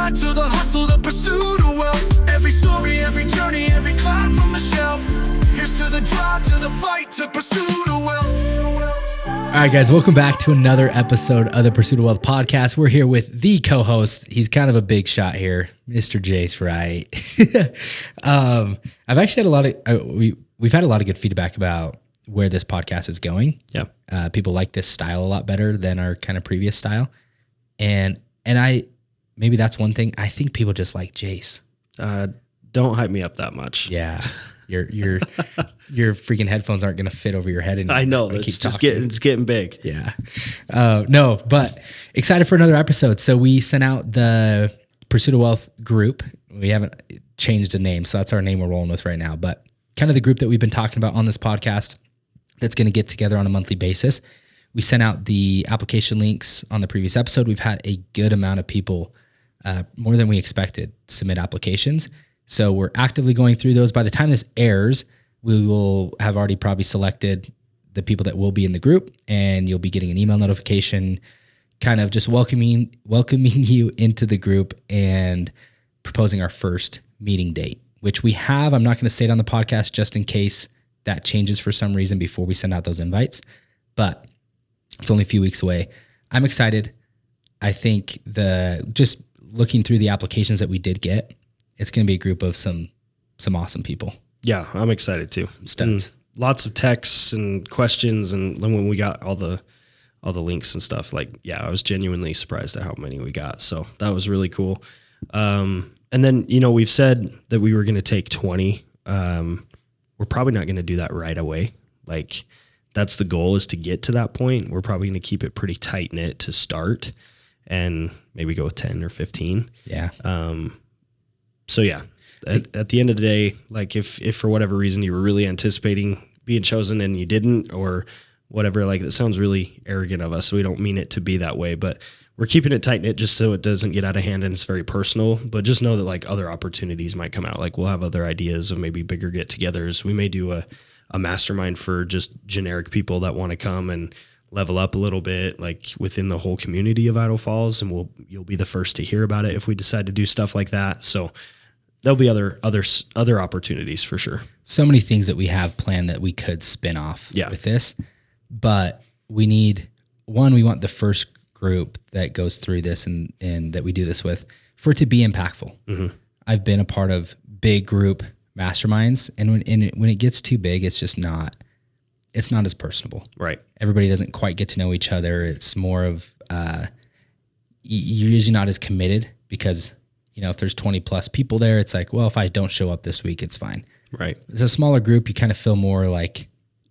grind, to the hustle, the pursuit of wealth. Every story, every journey, every climb from the shelf. Here's to the drive, to the fight, to pursuit of wealth. All right, guys, welcome back to another episode of the Pursuit of Wealth podcast. We're here with the co-host. He's kind of a big shot here, Mr. Jace Wright. I've actually had we've had a lot of good feedback about where this podcast is going. Yeah. People like this style a lot better than our kind of previous style. And maybe that's one thing. I think people just like Jace. Don't hype me up that much. Yeah. Your freaking headphones aren't going to fit over your head anymore. I know. It's getting big. Yeah. No, but excited for another episode. So we sent out the Pursuit of Wealth group. We haven't changed the name, so that's our name we're rolling with right now. But kind of the group that we've been talking about on this podcast that's going to get together on a monthly basis. We sent out the application links on the previous episode. We've had a good amount of people, more than we expected, submit applications. So we're actively going through those. By the time this airs, we will have already probably selected the people that will be in the group, and you'll be getting an email notification kind of just welcoming you into the group and proposing our first meeting date, which we have. I'm not going to say it on the podcast just in case that changes for some reason before we send out those invites, but it's only a few weeks away. I'm excited. I think just looking through the applications that we did get, it's going to be a group of some awesome people. Yeah, I'm excited too. Some studs. Lots of texts and questions, and then when we got all the links and stuff, I was genuinely surprised at how many we got. So that was really cool. And then, we've said that we were going to take 20. We're probably not going to do that right away. That's the goal, is to get to that point. We're probably going to keep it pretty tight knit to start and maybe go with 10 or 15. Yeah. So yeah, at the end of the day, if for whatever reason you were really anticipating being chosen and you didn't, or whatever, that sounds really arrogant of us. So we don't mean it to be that way, but we're keeping it tight knit just so it doesn't get out of hand and it's very personal. But just know that other opportunities might come out. We'll have other ideas of maybe bigger get-togethers. We may do a mastermind for just generic people that want to come and level up a little bit, within the whole community of Idaho Falls, and you'll be the first to hear about it if we decide to do stuff like that. So there'll be other opportunities for sure. So many things that we have planned that we could spin off with this, but we want the first group that goes through this and that we do this with for it to be impactful. Mm-hmm. I've been a part of big group masterminds, and when it gets too big, it's just not as personable. Right. Everybody doesn't quite get to know each other. It's more of, you're usually not as committed because, if there's 20 plus people there, it's well, if I don't show up this week, it's fine. Right. It's a smaller group. You kind of feel more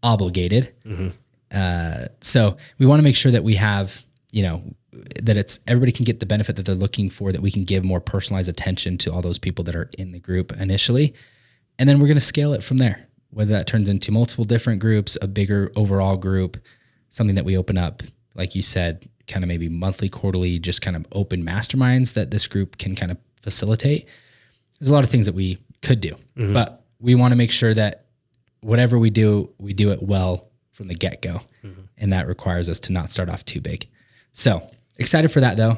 obligated. Mm-hmm. So we want to make sure that we have, that everybody can get the benefit that they're looking for, that we can give more personalized attention to all those people that are in the group initially. And then we're going to scale it from there, whether that turns into multiple different groups, a bigger overall group, something that we open up, like you said, kind of maybe monthly, quarterly, just kind of open masterminds that this group can kind of facilitate. There's a lot of things that we could do, but we want to make sure that whatever we do it well from the get-go. Mm-hmm. And that requires us to not start off too big. So excited for that though.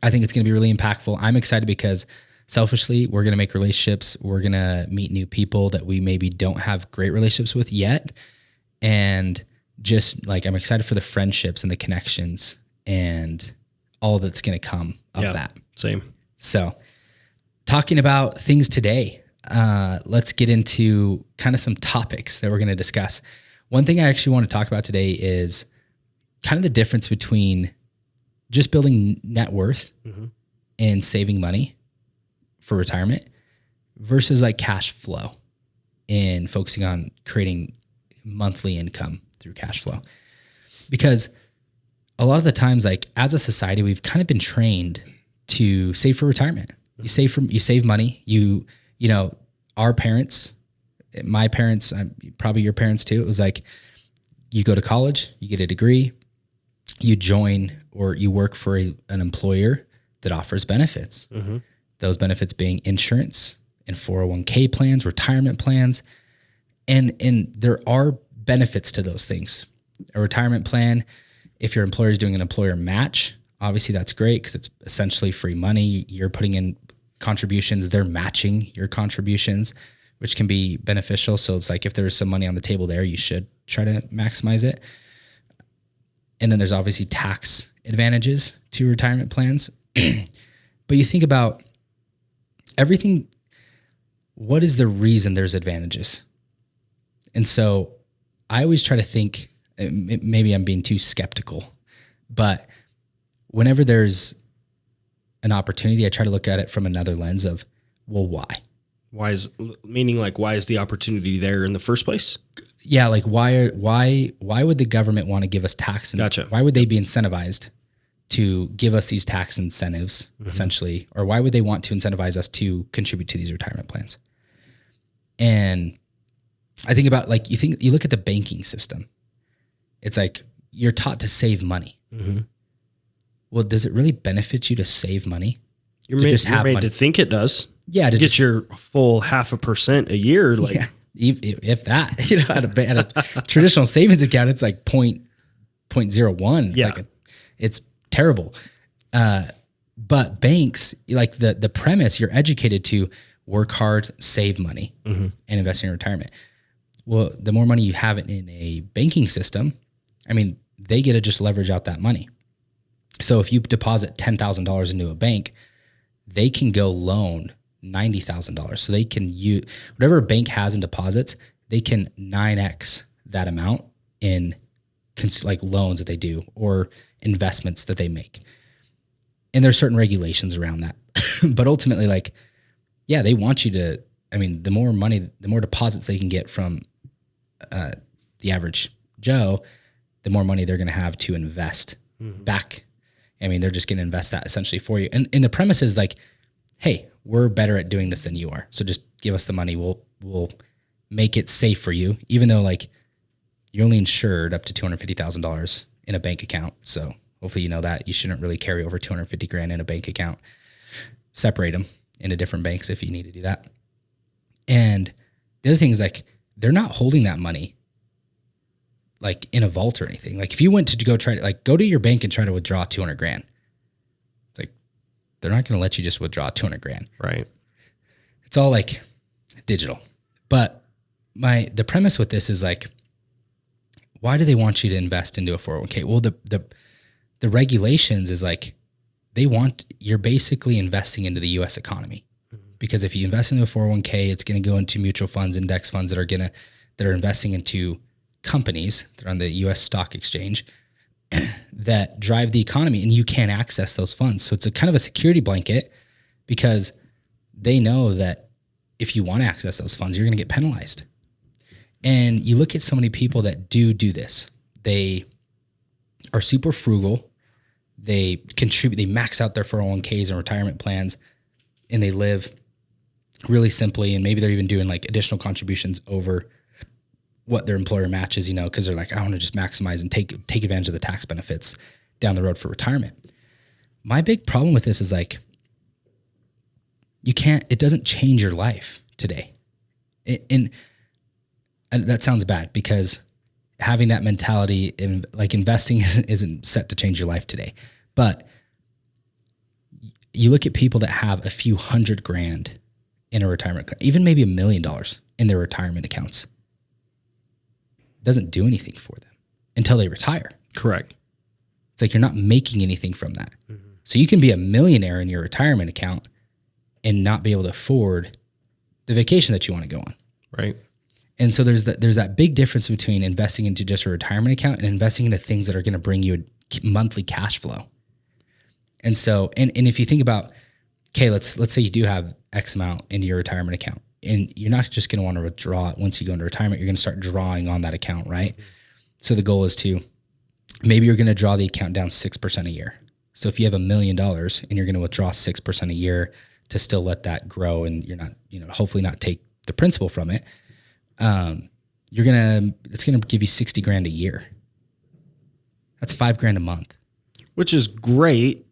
I think it's going to be really impactful. I'm excited because selfishly, we're going to make relationships. We're going to meet new people that we maybe don't have great relationships with yet. And just I'm excited for the friendships and the connections and all that's going to come of that. Same. So talking about things today, let's get into kind of some topics that we're going to discuss. One thing I actually want to talk about today is kind of the difference between just building net worth and saving money for retirement versus cash flow and focusing on creating monthly income through cash flow. Because a lot of the times, as a society, we've kind of been trained to save for retirement. You save money. Our parents, my parents, probably your parents too. It was you go to college, you get a degree, you join or you work for an employer that offers benefits. Mm-hmm. Those benefits being insurance and 401k plans, retirement plans. And there are benefits to those things. A retirement plan, if your employer is doing an employer match obviously that's great because it's essentially free money. You're putting in contributions, they're matching your contributions, which can be beneficial. So it's like if there's some money on the table there, you should try to maximize it. And then there's obviously tax advantages to retirement plans. But you think about everything, what is the reason there's advantages? And so I always try to think, maybe I'm being too skeptical, but whenever there's an opportunity, I try to look at it from another lens of, well, why? Why is the opportunity there in the first place? Yeah. Like why would the government want to give us tax? Gotcha. Why would they be incentivized to give us these tax incentives essentially? Or why would they want to incentivize us to contribute to these retirement plans? And I think about like, you look at the banking system. It's like you're taught to save money. Mm-hmm. Well, does it really benefit you to save money? You're made to think it does. Yeah. To get your full 0.5% a year. Like, yeah, if that, at a traditional savings account, it's like 0.01. Yeah. It's terrible. But banks, like the premise, you're educated to work hard, save money, and invest in your retirement. Well, the more money you have in a banking system, I mean, they get to just leverage out that money. So if you deposit $10,000 into a bank, they can go loan $90,000. So they can use whatever a bank has in deposits, they can 9x that amount in like loans that they do or investments that they make. And there's certain regulations around that. But ultimately, like, yeah, they want you to, I mean, the more money, the more deposits they can get from the average Joe, the more money they're going to have to invest back. I mean, they're just going to invest that essentially for you. And the premise is like, hey, we're better at doing this than you are. So just give us the money. We'll make it safe for you, even though like you're only insured up to $250,000 in a bank account. So hopefully you know that you shouldn't really carry over $250,000 in a bank account. Separate them into different banks if you need to do that. And the other thing is like, they're not holding that money like in a vault or anything. Like if you went to go to your bank and try to withdraw $200,000, it's like, they're not going to let you just withdraw $200,000. Right. It's all like digital. But the premise with this is like, why do they want you to invest into a 401k? Well, the regulations is like, you're basically investing into the US economy. Because if you invest into a 401k, it's going to go into mutual funds, index funds that are investing into companies that are on the US stock exchange that drive the economy, and you can't access those funds. So it's a kind of a security blanket because they know that if you want to access those funds, you're going to get penalized. And you look at so many people that do this. They are super frugal. They contribute, they max out their 401ks and retirement plans, and they live really simply. And maybe they're even doing like additional contributions over what their employer matches, because they're like, I want to just maximize and take advantage of the tax benefits down the road for retirement. My big problem with this is like, it doesn't change your life today. And that sounds bad because having that mentality in like investing isn't set to change your life today. But you look at people that have a few $100,000 in a retirement, even maybe $1 million in their retirement accounts. It doesn't do anything for them until they retire. Correct. It's like you're not making anything from that. Mm-hmm. So you can be a millionaire in your retirement account and not be able to afford the vacation that you want to go on. Right. And so there's that big difference between investing into just a retirement account and investing into things that are going to bring you a monthly cash flow. And so, and if you think about, okay, let's say you do have X amount into your retirement account, and you're not just going to want to withdraw it once you go into retirement. You're going to start drawing on that account, right? Mm-hmm. So the goal is maybe you're going to draw the account down 6% a year. So if you have $1 million and you're going to withdraw 6% a year to still let that grow, and you're not, hopefully not take the principal from it, it's going to give you $60,000 a year. That's $5,000 a month, which is great.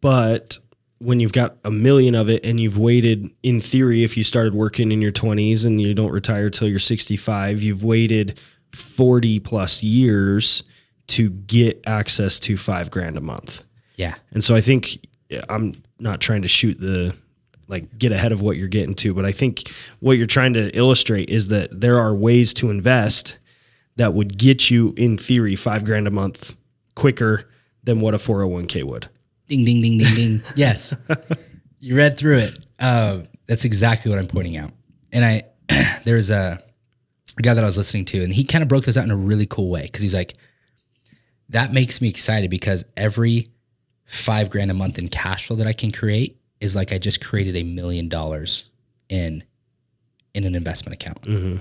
But when you've got $1 million of it and you've waited, in theory, if you started working in your 20s and you don't retire till you're 65, you've waited 40 plus years to get access to $5,000 a month. Yeah. And so I think I'm not trying to get ahead of what you're getting to, but I think what you're trying to illustrate is that there are ways to invest that would get you, in theory, $5,000 a month quicker than what a 401k would. Ding, ding, ding, ding, ding. Yes. You read through it. That's exactly what I'm pointing out. And there's a guy that I was listening to, and he kind of broke this out in a really cool way. Cause he's like, that makes me excited because every $5,000 a month in cash flow that I can create is like, I just created $1 million in an investment account. Mm-hmm.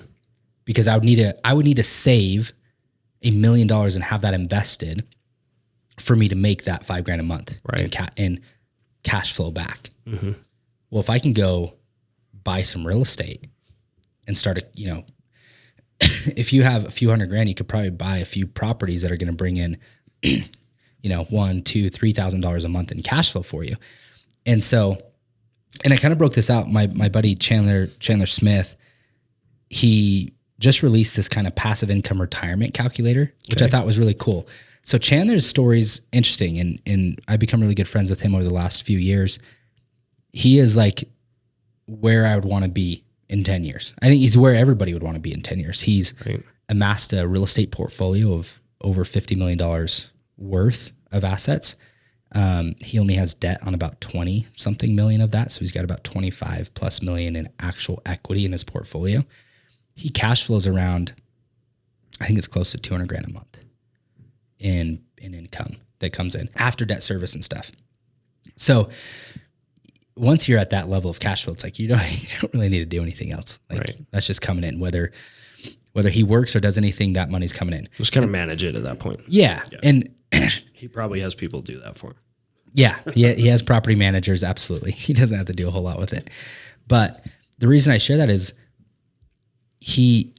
Because I would need to save $1 million and have that invested for me to make that $5,000 a month in cash flow back. Mm-hmm. Well, if I can go buy some real estate and start if you have a few $100,000, you could probably buy a few properties that are going to bring in, $1,000, $2,000, $3,000 a month in cash flow for you. And so, and I kind of broke this out. My buddy Chandler Smith, he just released this kind of passive income retirement calculator, which I thought was really cool. So Chandler's story is interesting, and I've become really good friends with him over the last few years. He is like where I would want to be in 10 years. I think he's where everybody would want to be in 10 years. He's amassed a real estate portfolio of over $50 million worth of assets. He only has debt on about 20 something million of that. So he's got about 25 plus million in actual equity in his portfolio. He cash flows around, I think it's close to $200,000 a month in income that comes in after debt service and stuff. So once you're at that level of cash flow, it's like, you don't really need to do anything else. Like that's just coming in, whether he works or does anything, that money's coming in. Just kind of manage it at that point. Yeah. And he probably has people do that for him. Yeah. He has property managers. Absolutely. He doesn't have to do a whole lot with it. But the reason I share that is he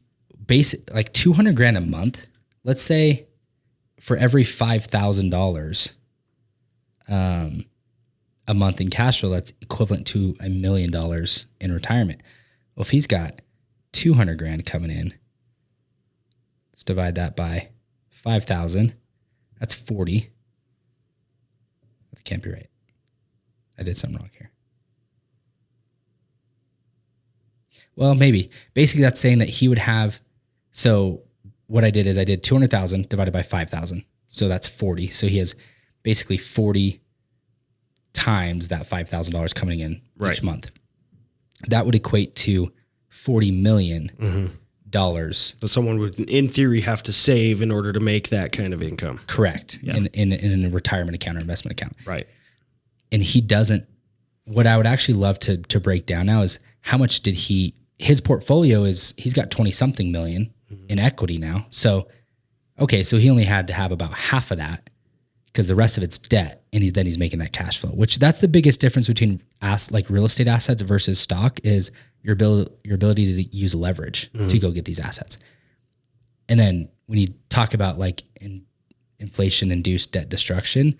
like $200,000 a month. Let's say for every $5,000 a month in cash flow, that's equivalent to $1 million in retirement. Well, if he's got $200,000 coming in, let's divide that by 5,000. That's 40. That can't be right. I did something wrong here. Well, maybe. Basically, that's saying that he would have. So what I did is I did 200,000 divided by 5,000. So that's 40. So he has basically 40 times that $5,000 coming in each month. That would equate to $40 million. But someone would, in theory, have to save in order to make that kind of income. Correct. Yeah. In a retirement account or investment account. Right. And he doesn't. What I would actually love to break down now is how much did his portfolio is, he's got 20 something million in equity now. So, okay. So he only had to have about half of that because the rest of it's debt. And he's making that cash flow, which that's the biggest difference between like real estate assets versus stock is your ability to use leverage to go get these assets. And then when you talk about like inflation induced debt destruction,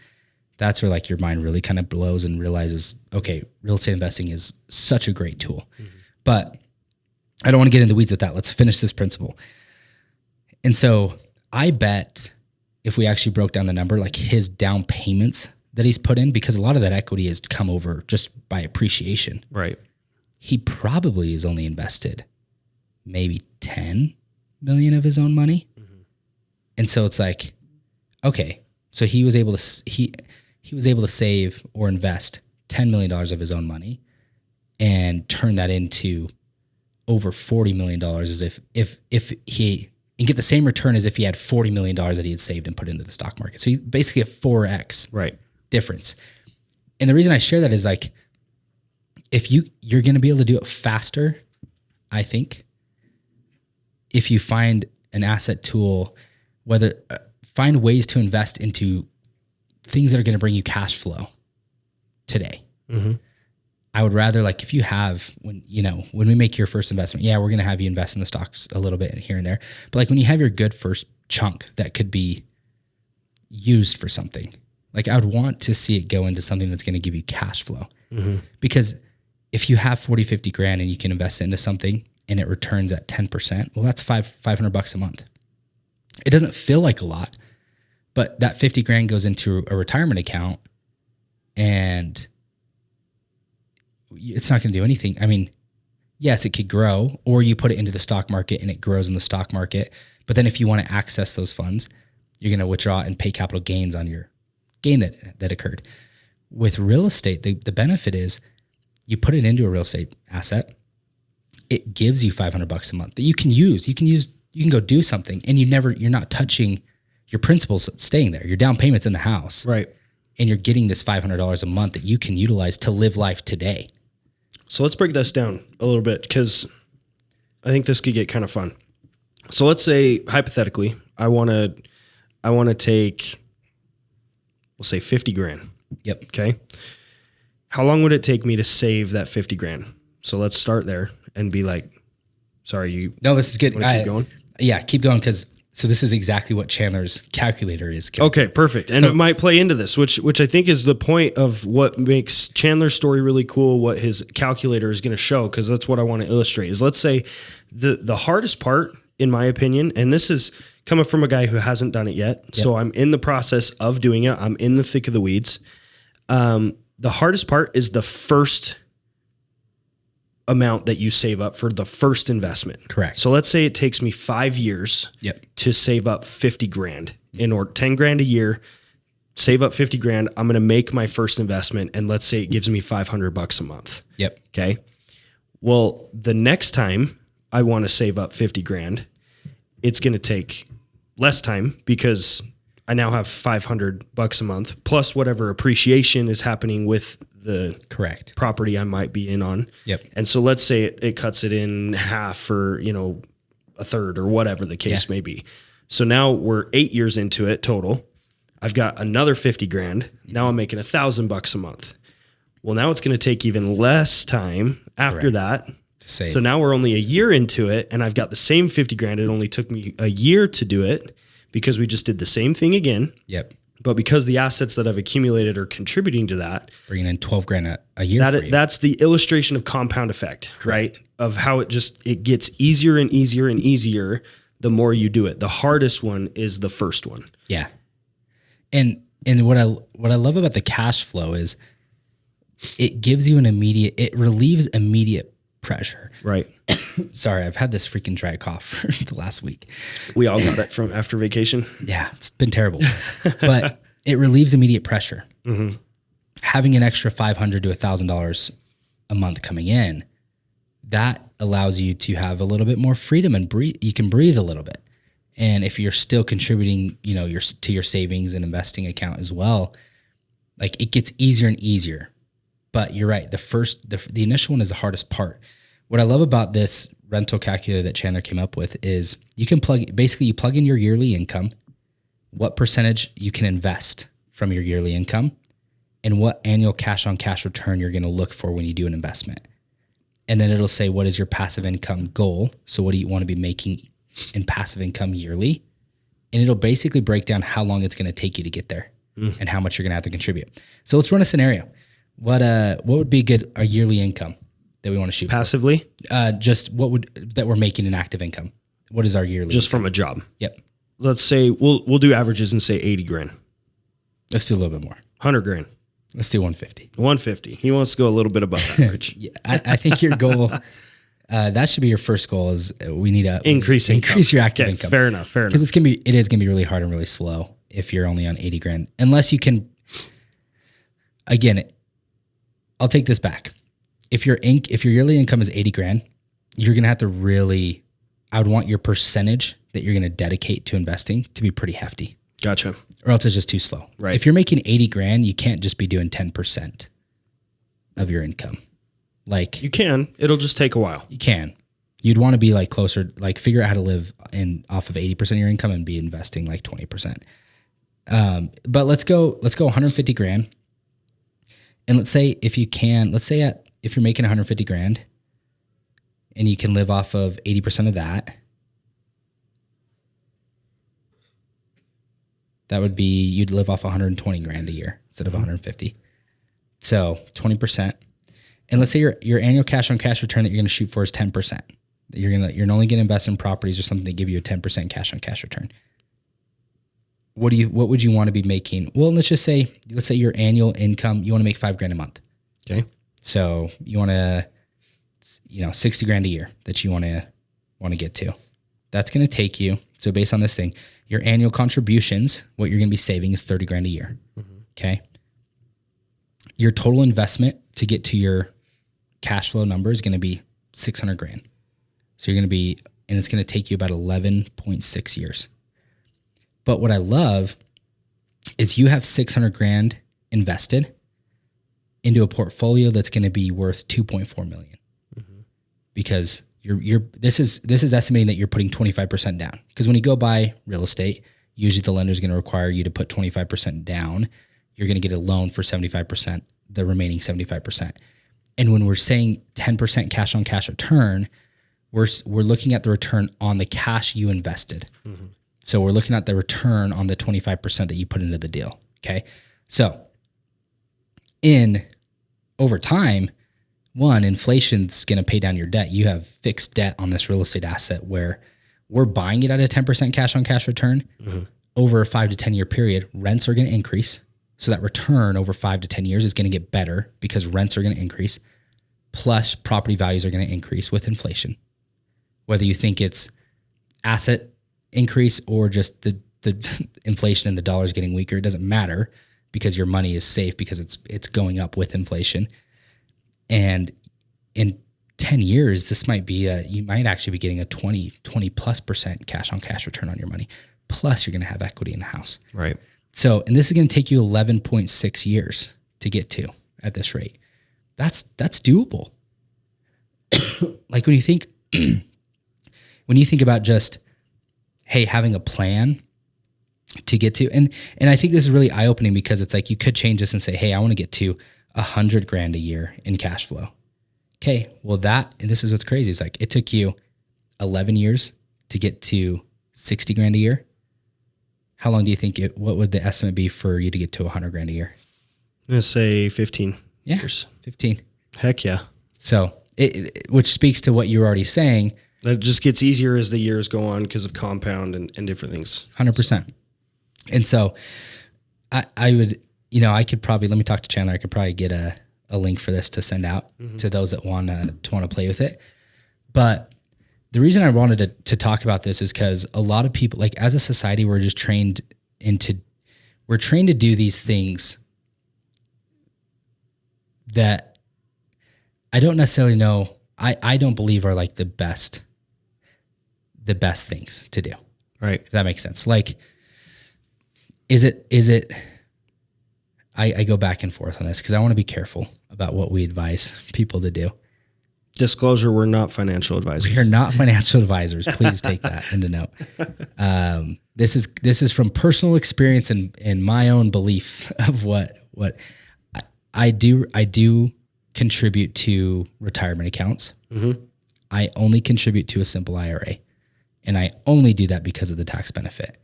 that's where like your mind really kind of blows and realizes, okay, real estate investing is such a great tool. But I don't want to get into the weeds with that. Let's finish this principle. And so I bet if we actually broke down the number, like his down payments that he's put in, because a lot of that equity has come over just by appreciation. Right. He probably has only invested maybe 10 million of his own money. And so it's like, okay, so he was able to save or invest $10 million of his own money and turn that into over $40 million as if he, and get the same return as if he had $40 million that he had saved and put into the stock market. So he basically a 4X difference. And the reason I share that is like, if you're going to be able to do it faster, I think, if you find an asset tool, find ways to invest into things that are going to bring you cash flow today. I would rather, like, if you have, when we make your first investment, we're going to have you invest in the stocks a little bit here and there. But like when you have your good first chunk that could be used for something, like I would want to see it go into something that's going to give you cash flow. Because if you have 40, 50 grand and you can invest it into something and it returns at 10%, well, that's $500 a month. It doesn't feel like a lot, but that 50 grand goes into a retirement account and it's not going to do anything. I mean, yes, it could grow, or you put it into the stock market and it grows in the stock market. But then if you want to access those funds, you're going to withdraw and pay capital gains on your gain that occurred. With real estate, the benefit is you put it into a real estate asset. It gives you $500 a month that you can use. You can go do something, and you're not touching your principal's staying there. Your down payment's in the house. Right. And you're getting this $500 a month that you can utilize to live life today. So let's break this down a little bit, because I think this could get kind of fun. So let's say, hypothetically, I want to take, we'll say 50 grand. Yep. Okay. How long would it take me to save that 50 grand? So let's start there and be like, sorry, no, this is good. Keep going? Yeah, keep going. So this is exactly what Chandler's calculator is. Okay, perfect. And it might play into this, which I think is the point of what makes Chandler's story really cool, what his calculator is going to show, because that's what I want to illustrate. Is, let's say the hardest part, in my opinion, and this is coming from a guy who hasn't done it yet. Yep. So I'm in the process of doing it. I'm in the thick of the weeds. The hardest part is the first amount that you save up for the first investment. Correct. So let's say it takes me 5 years to save up 50 grand or 10 grand a year, save up 50 grand. I'm going to make my first investment. And let's say it gives me $500 a month. Yep. Okay. Well, the next time I want to save up 50 grand, it's going to take less time, because I now have $500 a month plus whatever appreciation is happening with the correct property I might be in on. Yep. And so let's say it cuts it in half, or, a third, or whatever the case may be. So now we're 8 years into it total. I've got another 50 grand. Now I'm making $1,000 a month. Well, now it's going to take even less time after that to save. So now we're only a year into it, and I've got the same 50 grand. It only took me a year to do it, because we just did the same thing again. Yep. But because the assets that I've accumulated are contributing to that, bringing in 12 grand a year. That's the illustration of compound effect, right? Of how it gets easier and easier and easier the more you do it. The hardest one is the first one. Yeah. And what I love about the cash flow is it gives you it relieves immediate pressure. Right. Sorry, I've had this freaking dry cough for the last week. We all got it from after vacation. Yeah, it's been terrible. But it relieves immediate pressure. Mm-hmm. Having an extra $500 to $1,000 a month coming in, that allows you to have a little bit more freedom and breathe. You can breathe a little bit. And if you're still contributing, to your savings and investing account as well, like, it gets easier and easier. But you're right. The initial one is the hardest part. What I love about this rental calculator that Chandler came up with is you plug in your yearly income, what percentage you can invest from your yearly income, and what annual cash on cash return you're going to look for when you do an investment. And then it'll say, what is your passive income goal? So what do you want to be making in passive income yearly? And it'll basically break down how long it's going to take you to get there and how much you're going to have to contribute. So let's run a scenario. What would be a yearly income that we want to shoot passively? Just that we're making in active income. What is our yearly? Just from a job. Yep. Let's say we'll do averages and say 80 grand. Let's do a little bit more. 100 grand. Let's do 150. 150. He wants to go a little bit above average. Yeah, I think your goal, that should be your first goal, is we need to increase your active income. Fair enough. Because it is going to be really hard and really slow if you're only on 80 grand. Unless you can, again, I'll take this back. If your yearly income is 80 grand, you're going to have to I would want your percentage that you're going to dedicate to investing to be pretty hefty. Gotcha. Or else it's just too slow. Right. If you're making 80 grand, you can't just be doing 10% of your income. Like, you can, it'll just take a while. You can. You'd want to be like closer, like figure out how to live off of 80% of your income and be investing like 20%. But let's go 150 grand. And let's say if you're making 150 grand and you can live off of 80% of that, that would be, you'd live off 120 grand a year instead of 150. So 20%. And let's say your annual cash on cash return that you're going to shoot for is 10%. You're only going to invest in properties or something that give you a 10% cash on cash return. what would you want to be making? Well, let's say your annual income, you want to make $5,000 a month. Okay. So you want to, $60,000 a year that you want to get to. That's going to take you. So based on this thing, your annual contributions, what you're going to be saving is $30,000 a year. Mm-hmm. Okay. Your total investment to get to your cash flow number is going to be $600,000. So you're going to be, and it's going to take you about 11.6 years. But what I love is you have $600,000 invested into a portfolio that's going to be worth $2.4 million, because this is estimating that you're putting 25% down. Because when you go buy real estate, usually the lender is going to require you to put 25% down. You're going to get a loan for 75%, the remaining 75%. And when we're saying 10% cash on cash return, we're looking at the return on the cash you invested. Mm-hmm. So we're looking at the return on the 25% that you put into the deal. Okay. So over time, inflation's going to pay down your debt. You have fixed debt on this real estate asset where we're buying it at a 10% cash on cash return. Mm-hmm. Over a 5 to 10 year period. Rents are going to increase. So that return over 5 to 10 years is going to get better because rents are going to increase. Plus property values are going to increase with inflation. Whether you think it's asset increase or just the inflation and the dollar's getting weaker, it doesn't matter, because your money is safe because it's going up with inflation. And in 10 years, this might be you might actually be getting a 20+% cash on cash return on your money. Plus you're going to have equity in the house. Right. So, and this is going to take you 11.6 years to get to at this rate. That's doable. Like when you think about just, hey, having a plan to get to, and I think this is really eye-opening, because it's like you could change this and say, hey, I want to get to $100,000 a year in cash flow. Okay, well and this is what's crazy. It's like it took you 11 years to get to $60,000 a year. How long do you think what would the estimate be for you to get to $100,000 a year? I'm going to say 15 years. 15. Heck yeah. So which speaks to what you were already saying. That just gets easier as the years go on because of compound and different things. 100%. And so I would, I could probably, let me talk to Chandler. I could probably get a link for this to send out to those that want to play with it. But the reason I wanted to talk about this is because a lot of people, like as a society, we're trained to do these things that I don't necessarily know. I don't believe are like the best things to do. Right. If that makes sense. Like, is it, I go back and forth on this because I want to be careful about what we advise people to do. Disclosure, we're not financial advisors. We are not financial advisors. Please take that into note. This is from personal experience and my own belief of what I do contribute to retirement accounts. Mm-hmm. I only contribute to a simple IRA, and I only do that because of the tax benefit.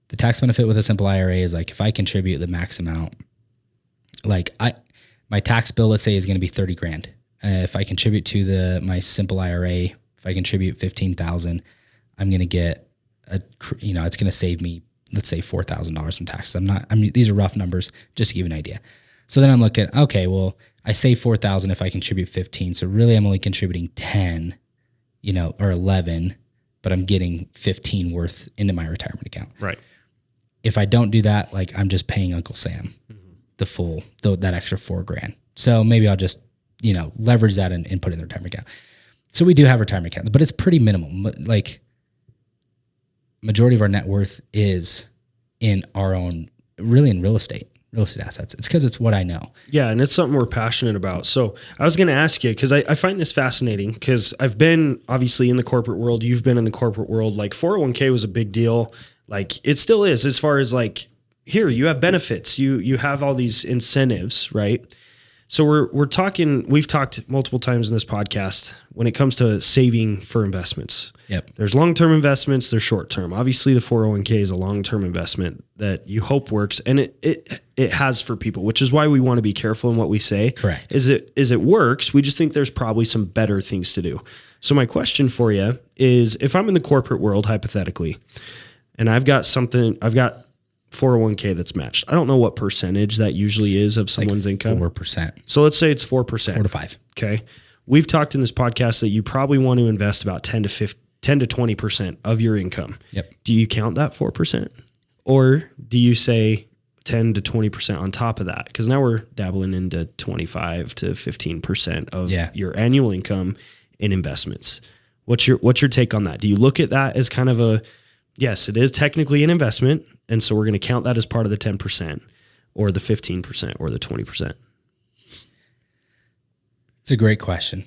The tax benefit with a simple IRA is like if I contribute the max amount, like my tax bill, let's say, is going to be $30,000. If I contribute to my simple IRA, if I contribute $15,000, I'm going to get it's going to save me, let's say, $4,000 in taxes. These are rough numbers just to give you an idea. So then I'm looking, okay, well, I save $4,000 if I contribute 15. So really I'm only contributing 10, or 11, but I'm getting 15 worth into my retirement account. Right. If I don't do that, like I'm just paying Uncle Sam that extra $4,000. So maybe I'll just, leverage that and put it in the retirement account. So we do have retirement accounts, but it's pretty minimal. Like majority of our net worth is in our own, really in real estate assets. It's because it's what I know. Yeah. And it's something we're passionate about. So I was going to ask you, because I find this fascinating, because I've been obviously in the corporate world. You've been in the corporate world. Like 401k was a big deal. Like it still is, as far as like, here, you have benefits. You have all these incentives, right? So we've talked multiple times in this podcast when it comes to saving for investments. Yep. There's long-term investments, there's short-term. Obviously the 401k is a long-term investment that you hope works, and it has for people, which is why we want to be careful in what we say. Correct. Is it works? We just think there's probably some better things to do. So my question for you is, if I'm in the corporate world, hypothetically, and I've got 401k that's matched. I don't know what percentage that usually is of someone's income. 4%. So let's say it's 4%. 4 to 5. Okay. We've talked in this podcast that you probably want to invest about 10 to 20% of your income. Yep. Do you count that 4%? Or do you say 10 to 20% on top of that? Because now we're dabbling into 25 to 15% of your annual income in investments. What's your take on that? Do you look at that as kind of a, yes, it is technically an investment, and so we're going to count that as part of the 10% or the 15% or the 20%? It's a great question.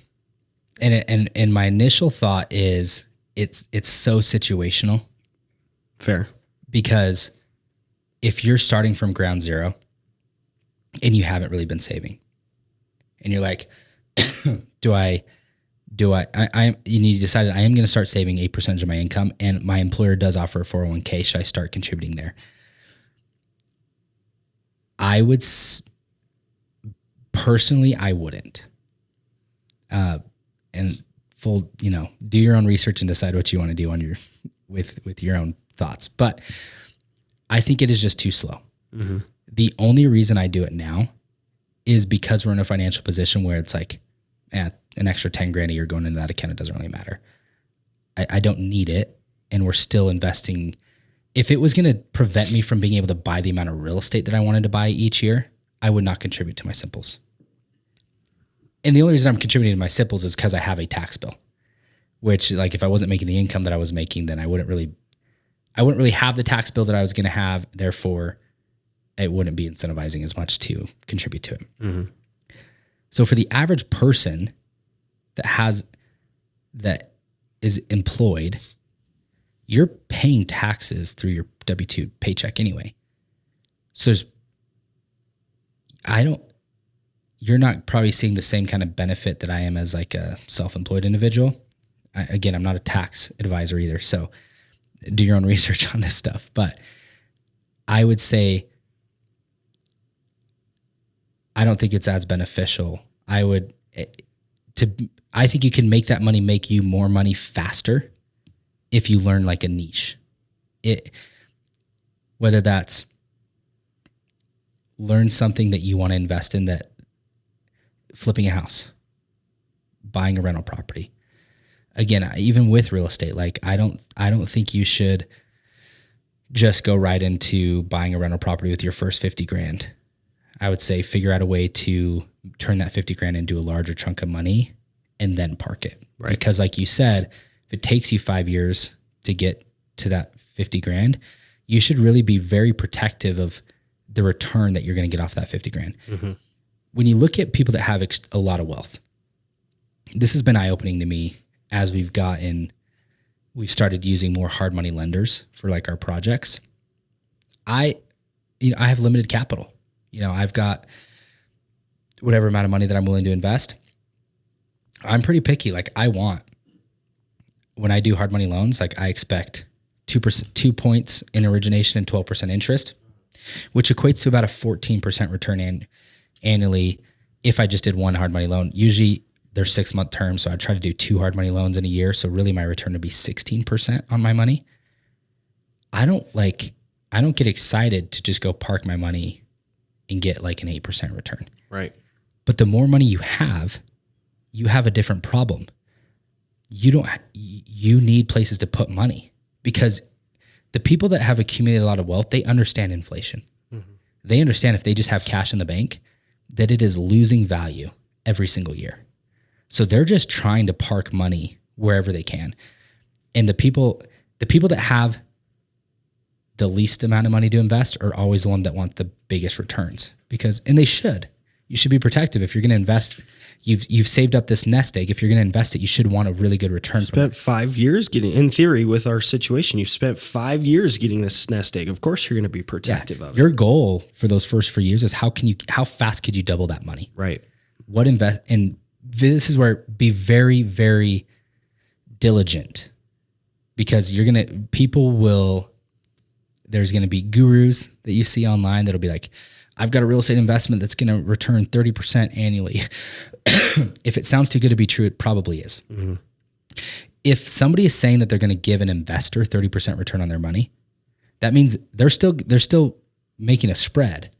And my initial thought is it's so situational. Fair. Because if you're starting from ground zero and you haven't really been saving and you're like, you need to decide I am going to start saving 8% of my income and my employer does offer a 401k. Should I start contributing there? I would personally, I wouldn't. And full, do your own research and decide what you want to do on your, with your own thoughts. But I think it is just too slow. Mm-hmm. The only reason I do it now is because we're in a financial position where it's like, an extra 10 grand a year going into that account, it doesn't really matter. I don't need it. And we're still investing. If it was going to prevent me from being able to buy the amount of real estate that I wanted to buy each year, I would not contribute to my simples. And the only reason I'm contributing to my simples is because I have a tax bill, which, like, if I wasn't making the income that I was making, then I wouldn't really have the tax bill that I was going to have. Therefore, it wouldn't be incentivizing as much to contribute to it. Mm-hmm. So for the average person that is employed, you're paying taxes through your W-2 paycheck anyway. So you're not probably seeing the same kind of benefit that I am as like a self-employed individual. Again, I'm not a tax advisor either. So do your own research on this stuff. But I would say, I don't think it's as beneficial. I think you can make that money make you more money faster if you learn like a niche. Whether that's learn something that you want to invest in, that flipping a house, buying a rental property. Again, even with real estate, like I don't think you should just go right into buying a rental property with your first 50 grand. I would say figure out a way to turn that 50 grand into a larger chunk of money and then park it. Right. Because like you said, if it takes you 5 years to get to that 50 grand, you should really be very protective of the return that you're going to get off that 50 grand. Mm-hmm. When you look at people that have a lot of wealth, this has been eye-opening to me as we've started using more hard money lenders for like our projects. I have limited capital. I've got whatever amount of money that I'm willing to invest. I'm pretty picky. Like when I do hard money loans, like I expect 2 points in origination and 12% interest, which equates to about a 14% return annually. If I just did one hard money loan, usually they're 6-month terms. So I try to do 2 hard money loans in a year. So really my return would be 16% on my money. I don't get excited to just go park my money and get like an 8% return. Right. But the more money you have a different problem. You need places to put money, because the people that have accumulated a lot of wealth, they understand inflation. Mm-hmm. They understand if they just have cash in the bank, that it is losing value every single year. So they're just trying to park money wherever they can. And the people that have the least amount of money to invest are always the ones that want the biggest returns, and they should. You should be protective. If you're going to invest, you've saved up this nest egg. If you're going to invest it, you should want a really good return. Spent 5 years in theory, with our situation, you've spent 5 years getting this nest egg. Of course, you're going to be protective of it. Your goal for those first 4 years is how fast could you double that money? Right. And this is where be very, very diligent, because there's going to be gurus that you see online that'll be like, I've got a real estate investment that's going to return 30% annually. If it sounds too good to be true, it probably is. Mm-hmm. If somebody is saying that they're going to give an investor 30% return on their money, that means they're still making a spread.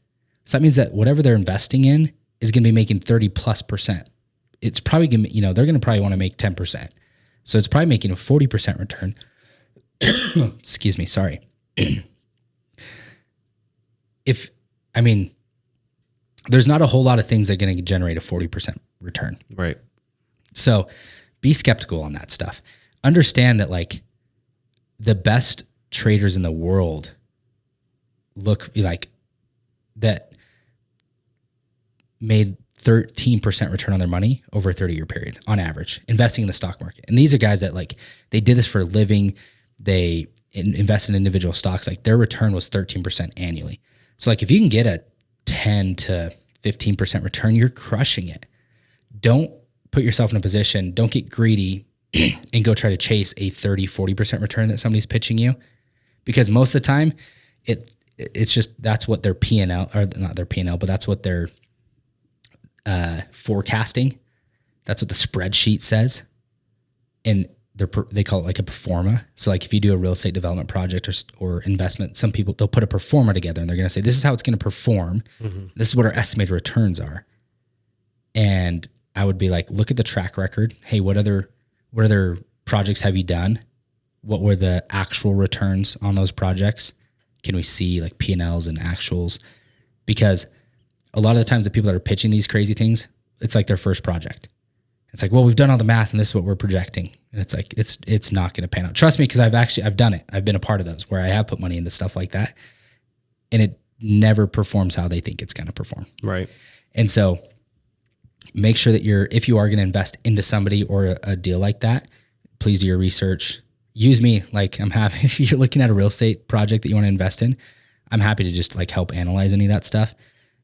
So that means that whatever they're investing in is going to be making 30+%. It's probably going to, they're going to probably want to make 10%. So it's probably making a 40% return. Excuse me. Sorry. There's not a whole lot of things that are going to generate a 40% return. Right. So be skeptical on that stuff. Understand that like the best traders in the world look like that made 13% return on their money over a 30-year period on average, investing in the stock market. And these are guys that like, they did this for a living. They invest in individual stocks. Like their return was 13% annually. So like if you can get a 10 to 15% return, you're crushing it. Don't put yourself in a position, don't get greedy and go try to chase a 30, 40% return that somebody's pitching you. Because most of the time it's just, that's what their P&L, or not their P&L, but that's what they're forecasting. That's what the spreadsheet says. And they call it like a performa. So like if you do a real estate development project or investment, some people, they'll put a performa together and they're going to say, this is how it's going to perform. Mm-hmm. This is what our estimated returns are. And I would be like, look at the track record. Hey, what other projects have you done? What were the actual returns on those projects? Can we see like P&Ls and actuals? Because a lot of the times the people that are pitching these crazy things, it's like their first project. It's like, well, we've done all the math and this is what we're projecting. And it's like, it's not going to pan out. Trust me, because I've done it. I've been a part of those where I have put money into stuff like that and it never performs how they think it's going to perform. Right. And so make sure that if you are going to invest into somebody or a deal like that, please do your research. Use me. Like I'm happy if you're looking at a real estate project that you want to invest in, I'm happy to just like help analyze any of that stuff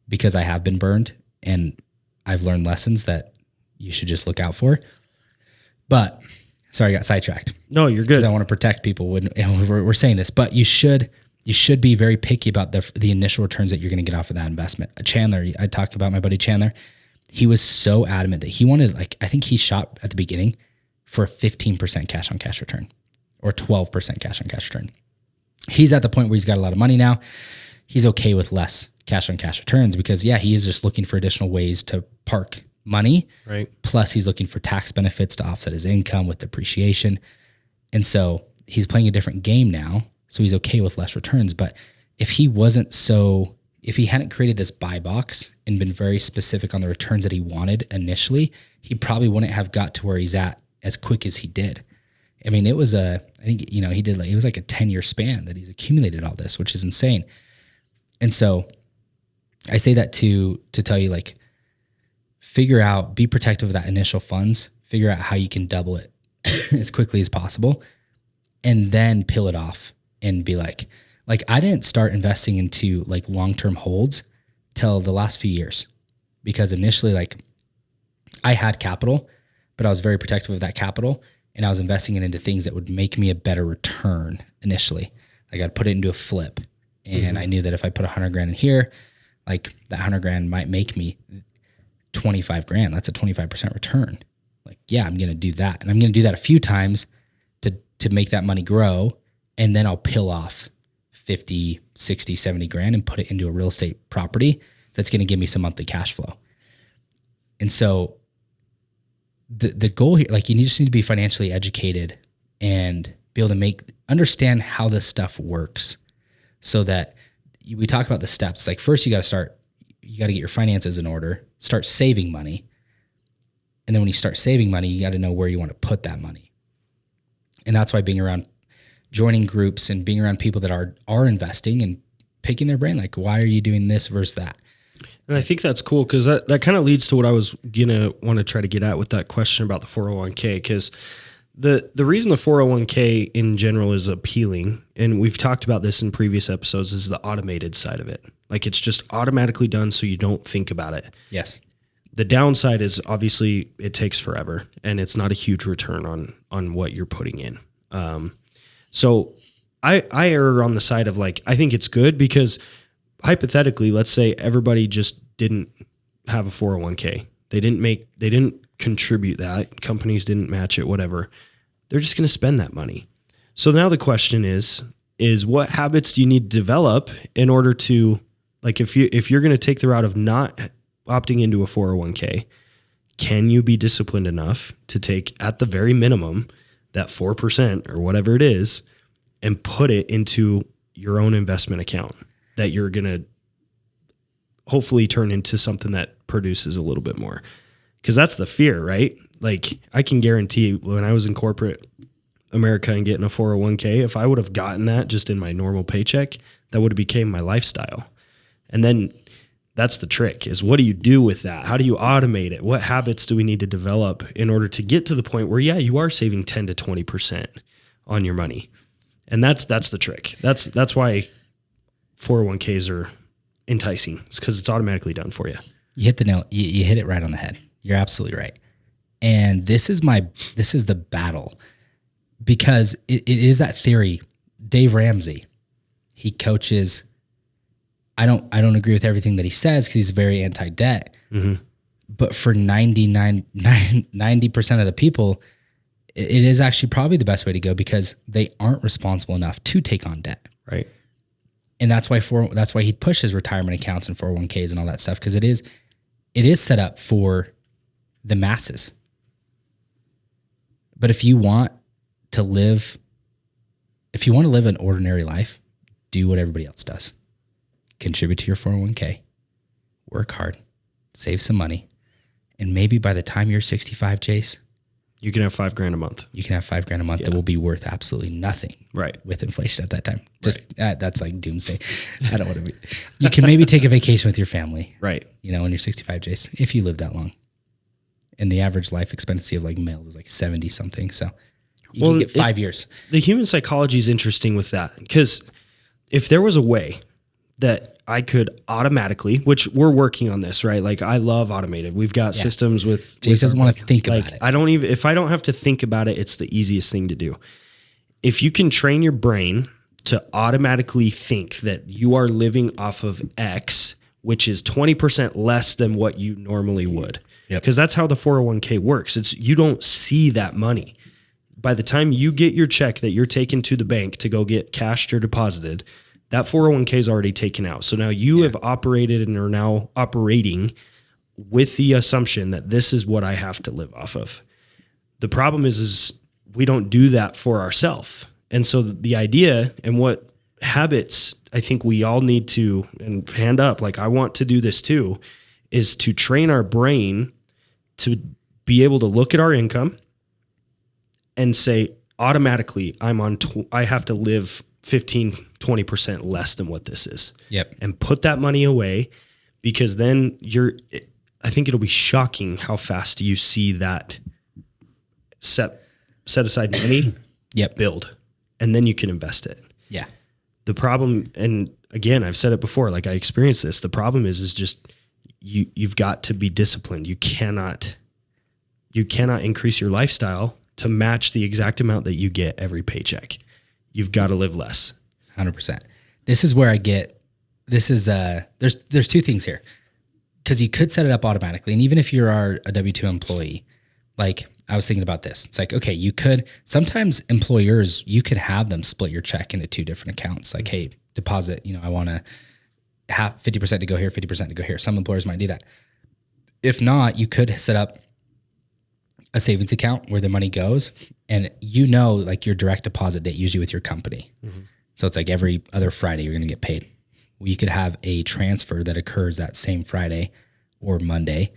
because I have been burned and I've learned lessons that you should just look out for. But sorry, I got sidetracked. No, you're good. I want to protect people when we're saying this, but you should be very picky about the initial returns that you're going to get off of that investment. Chandler, I talked about my buddy Chandler. He was so adamant that he wanted, like, I think he shot at the beginning for a 15% cash on cash return or 12% cash on cash return. He's at the point where he's got a lot of money now. He's okay with less cash on cash returns because he is just looking for additional ways to park money. Right. Plus he's looking for tax benefits to offset his income with depreciation. And so he's playing a different game now. So he's okay with less returns. But if he hadn't created this buy box and been very specific on the returns that he wanted initially, he probably wouldn't have got to where he's at as quick as he did. I mean, it was it was like a 10-year span that he's accumulated all this, which is insane. And so I say that to tell you, like, be protective of that initial funds, figure out how you can double it as quickly as possible, and then peel it off and be like I didn't start investing into like long-term holds till the last few years because initially like I had capital, but I was very protective of that capital and I was investing it into things that would make me a better return initially. Like I'd put it into a flip and I knew that if I put $100,000 in here, like that $100,000 might make me $25,000. That's a 25% return. Like, yeah, I'm going to do that. And I'm going to do that a few times to make that money grow. And then I'll peel off 50, 60, 70 grand and put it into a real estate property that's going to give me some monthly cash flow. And so the goal here, like you just need to be financially educated and be able to understand how this stuff works so that we talk about the steps. Like first you got to get your finances in order, start saving money. And then when you start saving money, you got to know where you want to put that money. And that's why joining groups and being around people that are investing and picking their brain, like, why are you doing this versus that? And I think that's cool because that kind of leads to what I was going to want to try to get at with that question about the 401k. Because the reason the 401k in general is appealing, and we've talked about this in previous episodes, is the automated side of it. Like it's just automatically done so you don't think about it. Yes. The downside is obviously it takes forever and it's not a huge return on what you're putting in. So I err on the side of like, I think it's good because hypothetically, let's say everybody just didn't have a 401k. They didn't contribute that. Companies didn't match it, whatever. They're just going to spend that money. So now the question is is what habits do you need to develop in order to, like, if you're going to take the route of not opting into a 401k, can you be disciplined enough to take at the very minimum that 4% or whatever it is and put it into your own investment account that you're going to hopefully turn into something that produces a little bit more? Because that's the fear, right? Like, I can guarantee when I was in corporate America and getting a 401k, if I would have gotten that just in my normal paycheck, that would have became my lifestyle. And then that's the trick, is what do you do with that? How do you automate it? What habits do we need to develop in order to get to the point where, yeah, you are saving 10 to 20% on your money? And that's the trick. That's why 401ks are enticing. It's because it's automatically done for you. You hit the nail. You hit it right on the head. You're absolutely right. And this is the battle, because it is that theory. Dave Ramsey, he coaches. I don't agree with everything that he says because he's very anti-debt. Mm-hmm. But for 90% of the people, it is actually probably the best way to go, because they aren't responsible enough to take on debt. Right. And that's why he pushes retirement accounts and 401ks and all that stuff, because it is set up for the masses. But if you want to live an ordinary life, do what everybody else does. Contribute to your 401k, work hard, save some money, and maybe by the time you're 65, Jace, you can have $5,000 a month. You can have $5,000 a month that will be worth absolutely nothing, right, with inflation at that time. Just that's like doomsday. I don't want to be. You can maybe take a vacation with your family, right? When you're 65, Jace, if you live that long. And the average life expectancy of like males is like 70 something. So you can get 5 years. The human psychology is interesting with that, because if there was a way that I could automatically, which we're working on this, right? Like, I love automated. We've got systems with. Jace doesn't want to think about it. If I don't have to think about it, it's the easiest thing to do. If you can train your brain to automatically think that you are living off of X, which is 20% less than what you normally would. Because that's how the 401k works. It's, you don't see that money. By the time you get your check that you're taking to the bank to go get cashed or deposited, that 401k is already taken out. So now you have operated and are now operating with the assumption that this is what I have to live off of. The problem is we don't do that for ourselves. And so the idea, and what habits I think we all need to, and hand up, like, I want to do this too, is to train our brain to be able to look at our income and say, automatically, I have to live 15, 20% less than what this is. Yep. And put that money away, because then I think it'll be shocking how fast you see that set aside money build, and then you can invest it. Yeah. The problem, and again, I've said it before, like, I experienced this. The problem is just you've got to be disciplined. You cannot increase your lifestyle to match the exact amount that you get every paycheck. You've got to live less. 100%. This is where there's two things here, because you could set it up automatically. And even if you're a W-2 employee, like, I was thinking about this. It's like, okay, sometimes employers, you could have them split your check into two different accounts. Like, hey, deposit, I want to have 50% to go here, 50% to go here. Some employers might do that. If not, you could set up a savings account where the money goes, and like your direct deposit date, usually with your company. Mm-hmm. So it's like every other Friday you're going to get paid. Well, you could have a transfer that occurs that same Friday or Monday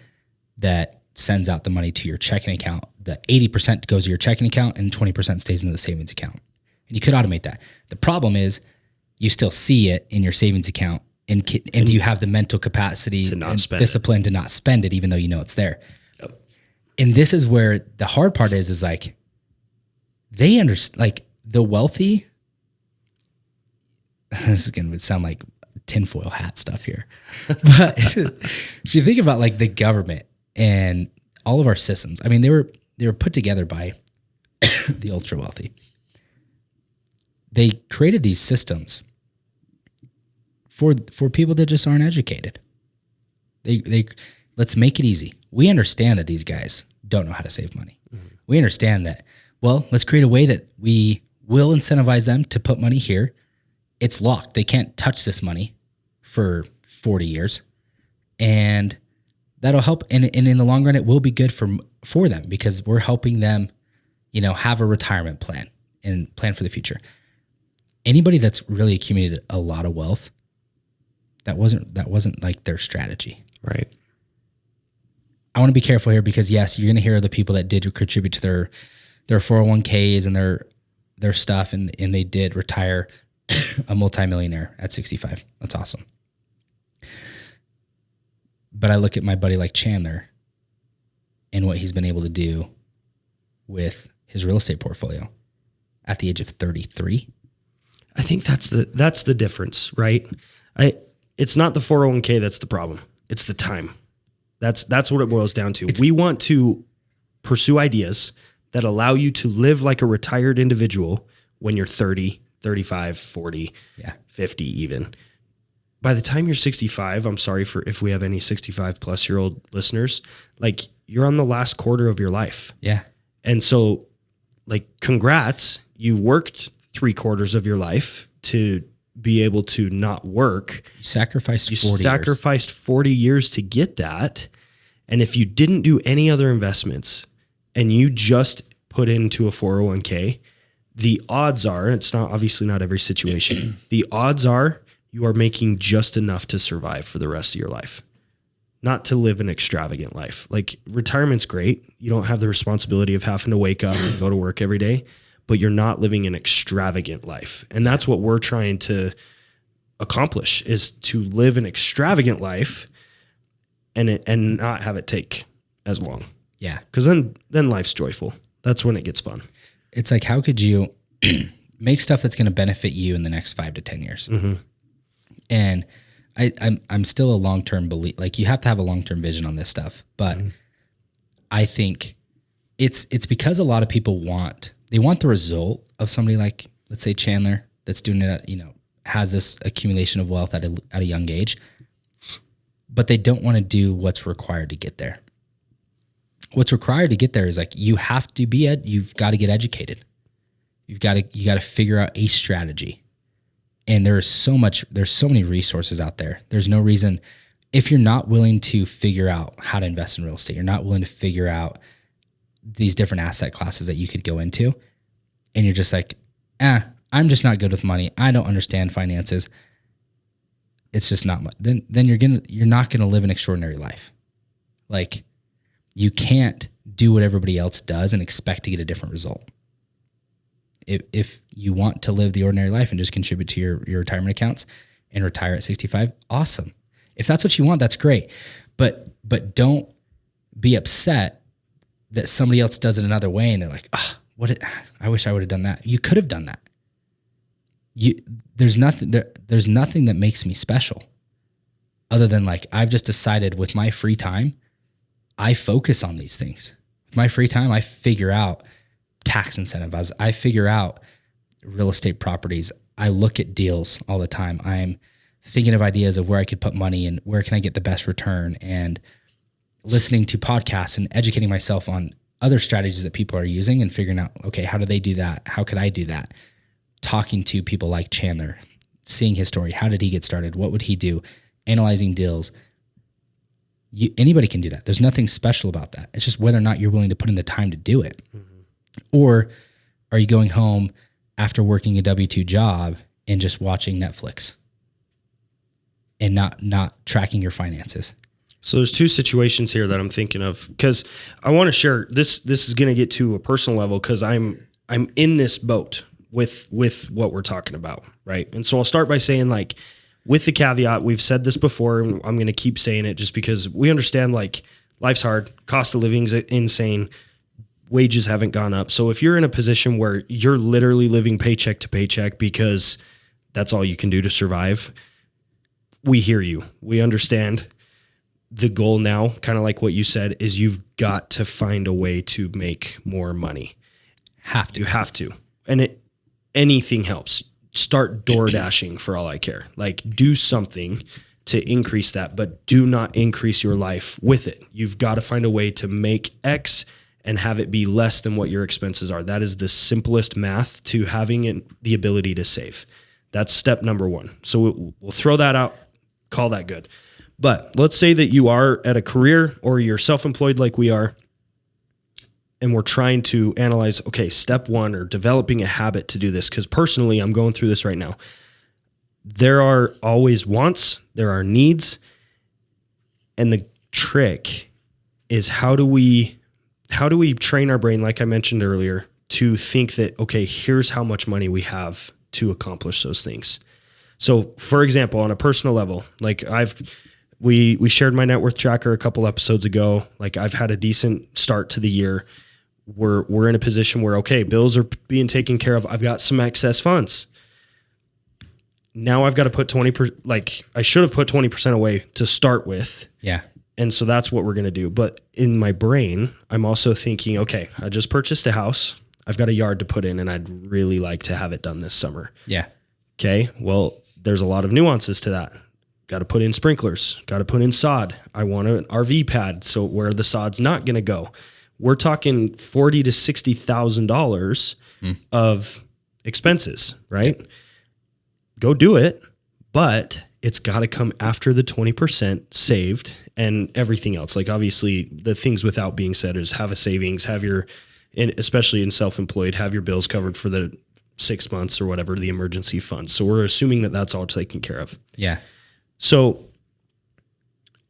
that sends out the money to your checking account. The 80% goes to your checking account and 20% stays into the savings account. And you could automate that. The problem is you still see it in your savings account, and you have the mental capacity to not spend discipline to not spend it, even though you know it's there. Yep. And this is where the hard part is like, they understand, like, the wealthy. This is going to sound like tinfoil hat stuff here. But if you think about, like, the government and all of our systems, I mean, they were put together by the ultra wealthy. They created these systems for people that just aren't educated. They let's make it easy. We understand that these guys don't know how to save money. Mm-hmm. We understand that. Well, let's create a way that we will incentivize them to put money here, it's locked. They can't touch this money for 40 years. And that'll help. And in the long run, it will be good for them because we're helping them, have a retirement plan and plan for the future. Anybody that's really accumulated a lot of wealth, that wasn't like their strategy. Right. I want to be careful here because yes, you're going to hear the people that did contribute to their 401ks and their stuff. And they did retire a multimillionaire at 65. That's awesome. But I look at my buddy like Chandler and what he's been able to do with his real estate portfolio at the age of 33. I think that's the difference, right? It's not the 401k that's the problem. It's the time. That's what it boils down to. We want to pursue ideas that allow you to live like a retired individual when you're 30, 35, 40, 50 even. By the time you're 65, I'm sorry if we have any 65 plus year old listeners, like you're on the last quarter of your life. Yeah. And so like, congrats, you worked 3/4 of your life to be able to not work. You sacrificed 40 years to get that. And if you didn't do any other investments and you just put into a 401k, the odds are, it's not obviously not every situation, the odds are you are making just enough to survive for the rest of your life, not to live an extravagant life. Like retirement's great. You don't have the responsibility of having to wake up and go to work every day, but you're not living an extravagant life. And that's what we're trying to accomplish, is to live an extravagant life and not have it take as long. Yeah. Because then life's joyful. That's when it gets fun. It's like, how could you make stuff that's going to benefit you in the next 5 to 10 years? Mm-hmm. And I'm still a long-term belief. Like you have to have a long-term vision on this stuff, but I think it's because a lot of people want the result of somebody like, let's say Chandler, that's doing it at, has this accumulation of wealth at a young age, but they don't want to do what's required to get there. What's required to get there is like, you've got to get educated. You got to figure out a strategy. And there's so many resources out there. There's no reason, if you're not willing to figure out how to invest in real estate, you're not willing to figure out these different asset classes that you could go into, and you're just like, I'm just not good with money. I don't understand finances. It's just not much. Then you're not gonna live an extraordinary life. Like you can't do what everybody else does and expect to get a different result. If you want to live the ordinary life and just contribute to your retirement accounts and retire at 65, awesome. If that's what you want, that's great. But don't be upset that somebody else does it another way and they're like, I wish I would have done that. You could have done that. There's nothing that makes me special other than like, I've just decided with my free time, I focus on these things. With my free time, I figure out tax incentives. I figure out real estate properties. I look at deals all the time. I'm thinking of ideas of where I could put money and where can I get the best return, and listening to podcasts and educating myself on other strategies that people are using and figuring out, okay, how do they do that? How could I do that? Talking to people like Chandler, seeing his story. How did he get started? What would he do? Analyzing deals. Anybody can do that. There's nothing special about that. It's just whether or not you're willing to put in the time to do it. Mm-hmm. Or are you going home after working a W-2 job and just watching Netflix and not tracking your finances? So there's two situations here that I'm thinking of, because I want to share this. This is going to get to a personal level because I'm in this boat with what we're talking about, right? And so I'll start by saying, like, with the caveat, we've said this before, and I'm going to keep saying it just because we understand, like, life's hard, cost of living is insane, wages haven't gone up. So if you're in a position where you're literally living paycheck to paycheck because that's all you can do to survive, we hear you. We understand. The goal now, kind of like what you said, is you've got to find a way to make more money. You have to. And anything helps. Start door dashing for all I care. Like, do something to increase that, but do not increase your life with it. You've got to find a way to make X and have it be less than what your expenses are. That is the simplest math to having the ability to save. That's step number one. So we'll throw that out, call that good. But let's say that you are at a career or you're self-employed like we are, and we're trying to analyze, okay, step one, or developing a habit to do this. Because personally, I'm going through this right now. There are always wants, there are needs. And the trick is how do we train our brain, like I mentioned earlier, to think that, okay, here's how much money we have to accomplish those things. So for example, on a personal level, like we shared my net worth tracker a couple episodes ago. Like I've had a decent start to the year. We're in a position where, okay, bills are being taken care of. I've got some excess funds. Now I've got to put 20%, like I should have put 20% away to start with. Yeah. And so that's what we're going to do. But in my brain, I'm also thinking, okay, I just purchased a house. I've got a yard to put in and I'd really like to have it done this summer. Yeah. Okay. Well, there's a lot of nuances to that. Got to put in sprinklers, got to put in sod. I want an RV pad. So where the sod's not going to go. We're talking $40,000 to $60,000 of expenses, right? Go do it, but it's got to come after the 20% saved and everything else. Like obviously the things without being said is have a savings, have your, especially in self-employed, have your bills covered for the 6 months or whatever, the emergency funds. So we're assuming that that's all taken care of. Yeah. So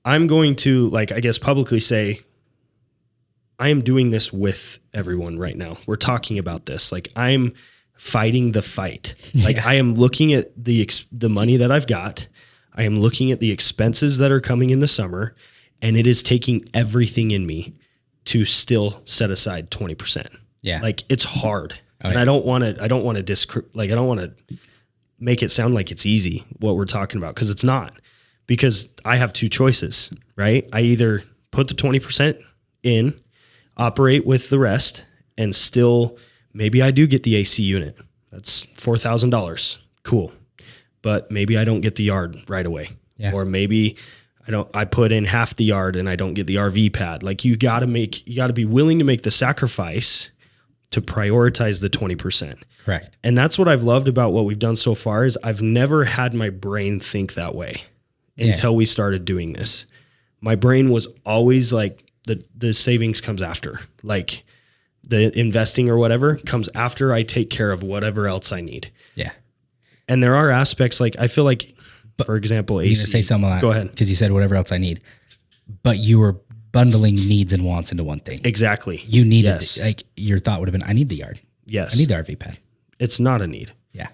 I'm going to, like, I guess publicly say, I am doing this with everyone right now. We're talking about this. Like I'm fighting the fight. Like I am looking at the money that I've got. I am looking at the expenses that are coming in the summer, and it is taking everything in me to still set aside 20%. Yeah. Like it's hard. Oh, and yeah. I don't want to make it sound like it's easy what we're talking about, because it's not. Because I have two choices, right? I either put the 20% in, operate with the rest, and still maybe I do get the AC unit. That's $4,000. Cool. But maybe I don't get the yard right away. Yeah. Or maybe I put in half the yard and I don't get the RV pad. Like you got to be willing to make the sacrifice to prioritize the 20%. Correct. And that's what I've loved about what we've done so far is I've never had my brain think that way until we started doing this. My brain was always like the savings comes after, like the investing or whatever comes after I take care of whatever else I need. Yeah. And there are aspects like, I feel like, for example, You need AC. to say something like that. Go ahead. Because you said whatever else I need, but you were bundling needs and wants into one thing. Exactly. You needed, Yes. like your thought would have been, I need the yard. Yes. I need the RV pad. It's not a need. Yeah.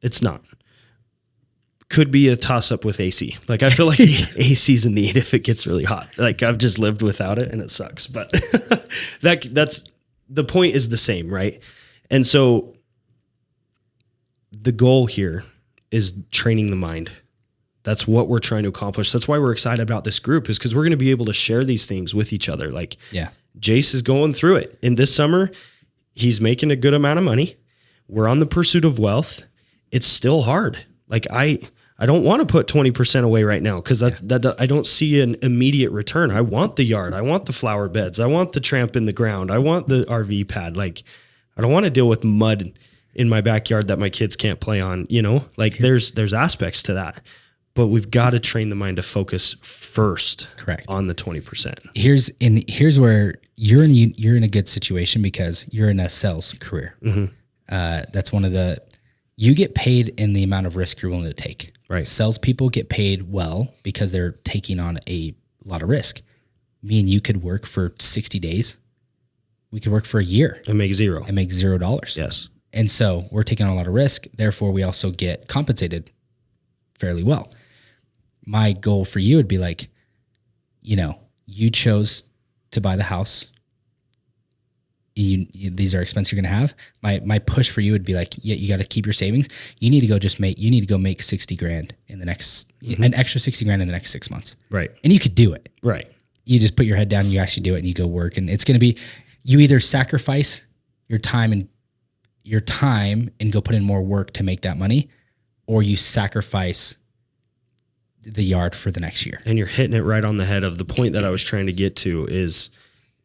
It's not. Could be a toss up with AC. Like I feel like AC is a need if it gets really hot. Like I've just lived without it and it sucks, but that's the point is the same, right? And so the goal here is training the mind. That's what we're trying to accomplish. That's why we're excited about this group, is because we're going to be able to share these things with each other. Like Jace is going through it. In this summer, he's making a good amount of money. We're on the pursuit of wealth. It's still hard. Like I don't want to put 20% away right now because that I don't see an immediate return. I want the yard. I want the flower beds. I want the tramp in the ground. I want the RV pad. Like I don't want to deal with mud in my backyard that my kids can't play on, like there's aspects to that, but we've got to train the mind to focus first on the 20%. Here's where you're in a good situation because you're in a sales career. Mm-hmm. That's one of you get paid in the amount of risk you're willing to take. Right. Salespeople get paid well because they're taking on a lot of risk. Me and you could work for 60 days. We could work for a year And make zero. and make $0. Yes. And so we're taking on a lot of risk. Therefore, we also get compensated fairly well. My goal for you would be like, you chose to buy the house. These are expenses you're going to have. My push for you would be like, you got to keep your savings. You need to go make 60 grand in the next, an extra 60 grand in the next 6 months. Right. And you could do it. Right. You just put your head down and you actually do it and you go work. And it's going to be, you either sacrifice your time and go put in more work to make that money, or you sacrifice the yard for the next year. And you're hitting it right on the head of the point that I was trying to get to is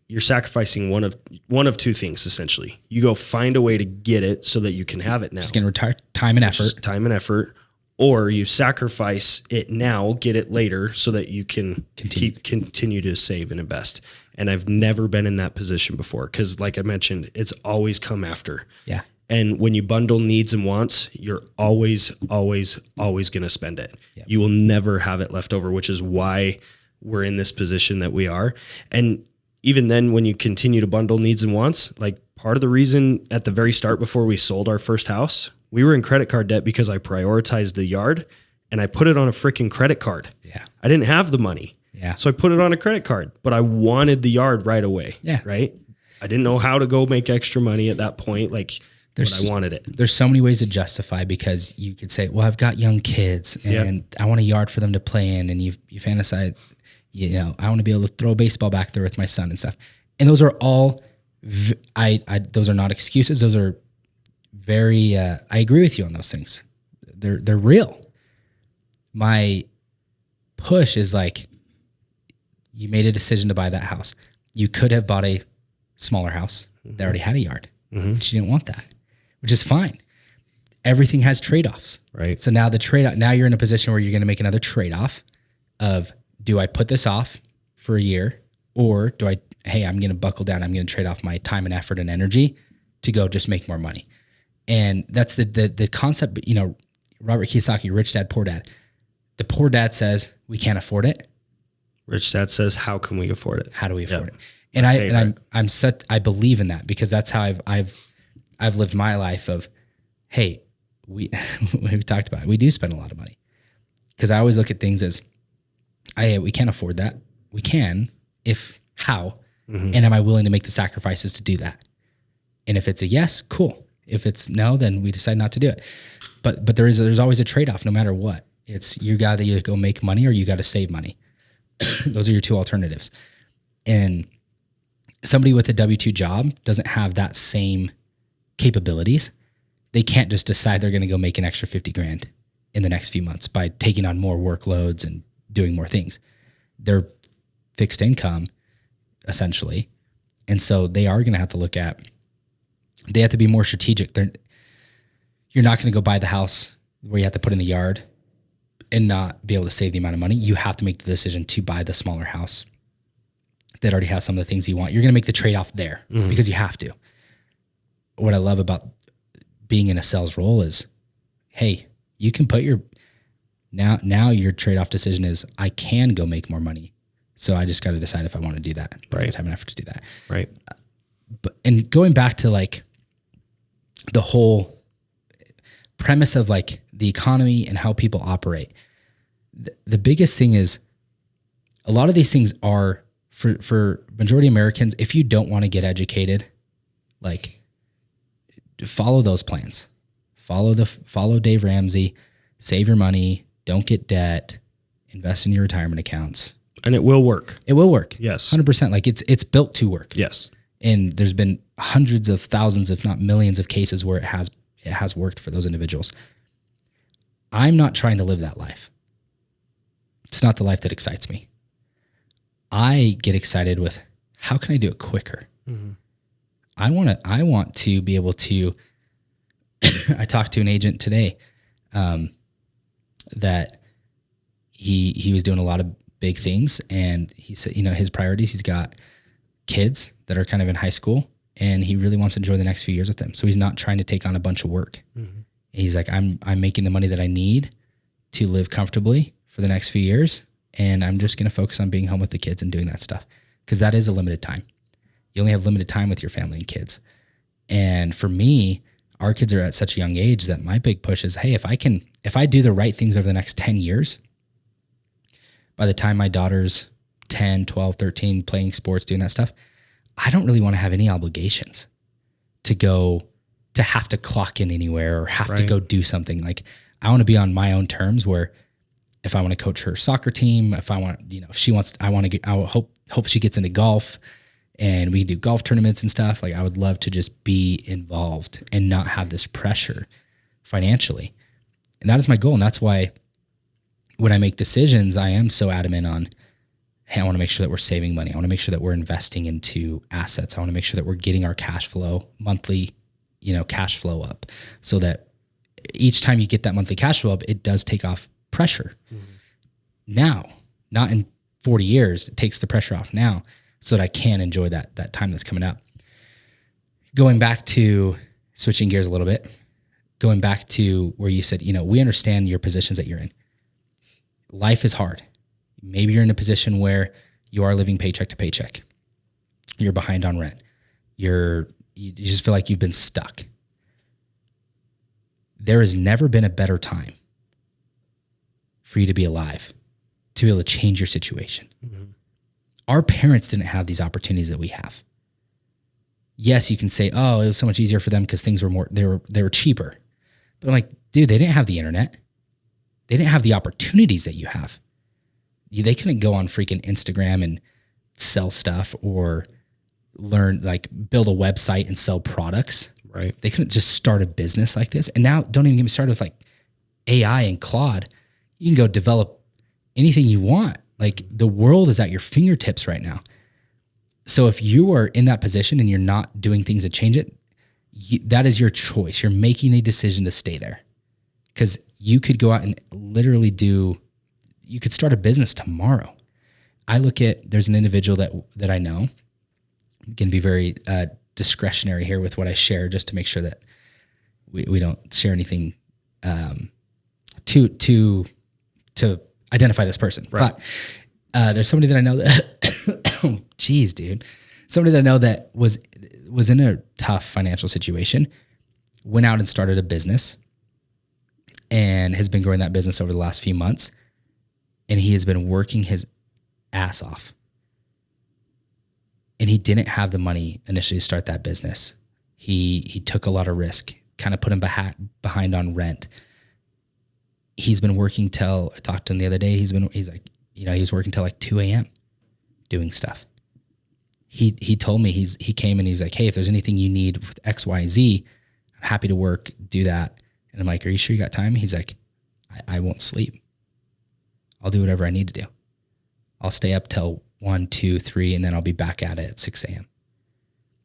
you're sacrificing one of two things, essentially. You go find a way to get it so that you can have it now. Just going to retire time and effort. Or you sacrifice it now, get it later so that you can continue to save and invest. And I've never been in that position before because, like I mentioned, it's always come after. Yeah. And when you bundle needs and wants, you're always going to spend it. Yep. You will never have it left over, which is why we're in this position that we are. And even then, when you continue to bundle needs and wants, like part of the reason at the very start before we sold our first house, we were in credit card debt because I prioritized the yard and I put it on a freaking credit card. Yeah. I didn't have the money. Yeah. So I put it on a credit card, but I wanted the yard right away. Yeah. Right. I didn't know how to go make extra money at that point. But I wanted it. There's so many ways to justify because you could say, well, I've got young kids and I want a yard for them to play in. And you fantasize, I want to be able to throw a baseball back there with my son and stuff. And those are all, those are not excuses. Those are very, I agree with you on those things. They're real. My push is like, you made a decision to buy that house. You could have bought a smaller house that already had a yard, but you didn't want that, which is fine. Everything has trade-offs. Right. So now now you're in a position where you're going to make another trade-off of, do I put this off for a year or I'm going to buckle down. I'm going to trade off my time and effort and energy to go just make more money. And that's the concept, Robert Kiyosaki, Rich Dad, Poor Dad. The poor dad says we can't afford it. Rich Dad says, how can we afford it? How do we afford it? And I believe in that because that's how I've lived my life of, hey, we've talked about it. We do spend a lot of money because I always look at things as, we can't afford that. We can, how, and am I willing to make the sacrifices to do that? And if it's a yes, cool. If it's no, then we decide not to do it. But there's always a trade-off no matter what. It's you got to either go make money or you got to save money. Those are your two alternatives. And somebody with a W-2 job doesn't have that same capabilities. They can't just decide they're going to go make an extra 50 grand in the next few months by taking on more workloads and doing more things. They're fixed income essentially. And so they are going to have to they have to be more strategic. You're not going to go buy the house where you have to put in the yard and not be able to save the amount of money. You have to make the decision to buy the smaller house that already has some of the things you want. You're going to make the trade-off there because you have to. What I love about being in a sales role is, hey, you can put now your trade-off decision is I can go make more money. So I just got to decide if I want to do that. Right. Time and effort to do that. Right. And going back to like the whole premise of like the economy and how people operate, the biggest thing is a lot of these things are for majority Americans. If you don't want to get educated, like follow those plans, follow Dave Ramsey, save your money, don't get debt, invest in your retirement accounts. And it will work. It will work. Yes. 100%. Like it's built to work. Yes. And there's been hundreds of thousands, if not millions of cases where it has worked for those individuals. I'm not trying to live that life. It's not the life that excites me. I get excited with how can I do it quicker? Mm-hmm. I want to be able to, I talked to an agent today that he was doing a lot of big things. And he said, his priorities, he's got kids that are kind of in high school and he really wants to enjoy the next few years with them. So he's not trying to take on a bunch of work. Mm-hmm. He's like, I'm making the money that I need to live comfortably for the next few years. And I'm just going to focus on being home with the kids and doing that stuff. Cause that is a limited time. You only have limited time with your family and kids. And for me, our kids are at such a young age that my big push is, hey, if I do the right things over the next 10 years, by the time my daughter's 10, 12, 13, playing sports, doing that stuff, I don't really want to have any obligations to have to clock in anywhere or have to go do something. Like I want to be on my own terms where if I want to coach her soccer team, if I want, if she wants, I hope she gets into golf and we do golf tournaments and stuff. Like I would love to just be involved and not have this pressure financially. And that is my goal. And that's why when I make decisions, I am so adamant on, hey, I want to make sure that we're saving money. I want to make sure that we're investing into assets. I want to make sure that we're getting our cash flow, monthly, cash flow up, so that each time you get that monthly cash flow up, it does take off pressure. Now, not in 40 years, it takes the pressure off now so that I can enjoy that time that's coming up. Going back to switching gears a little bit, going back to where you said, we understand your positions that you're in. Life is hard. Maybe you're in a position where you are living paycheck to paycheck. You're behind on rent. You just feel like you've been stuck. There has never been a better time for you to be alive, to be able to change your situation. Our parents didn't have these opportunities that we have. Yes, you can say, oh, it was so much easier for them because things were more, they were cheaper. But I'm like, dude, they didn't have the internet. They didn't have the opportunities that you have. They couldn't go on freaking Instagram and sell stuff or learn, like build a website and sell products. Right. They couldn't just start a business like this. And now don't even get me started with like AI and Claude. You can go develop anything you want. Like the world is at your fingertips right now. So if you are in that position and you're not doing things to change it, that is your choice. You're making a decision to stay there, because you could go out and literally you could start a business tomorrow. I look at, there's an individual that I know. I'm going to be very discretionary here with what I share, just to make sure that we don't share anything to identify this person. Right. But there's somebody that I know that, geez, dude, somebody that I know that was in a tough financial situation, went out and started a business and has been growing that business over the last few months. And he has been working his ass off. And he didn't have the money initially to start that business. He took a lot of risk, kind of put him behind on rent. He's been working till, I talked to him the other day, he's like, he was working till like 2 a.m. doing stuff. He told me, he came and he's like, hey, if there's anything you need with X, Y, Z, I'm happy to work, do that. And I'm like, are you sure you got time? He's like, I won't sleep. I'll do whatever I need to do. I'll stay up till 1, 2, 3, and then I'll be back at it at 6 a.m.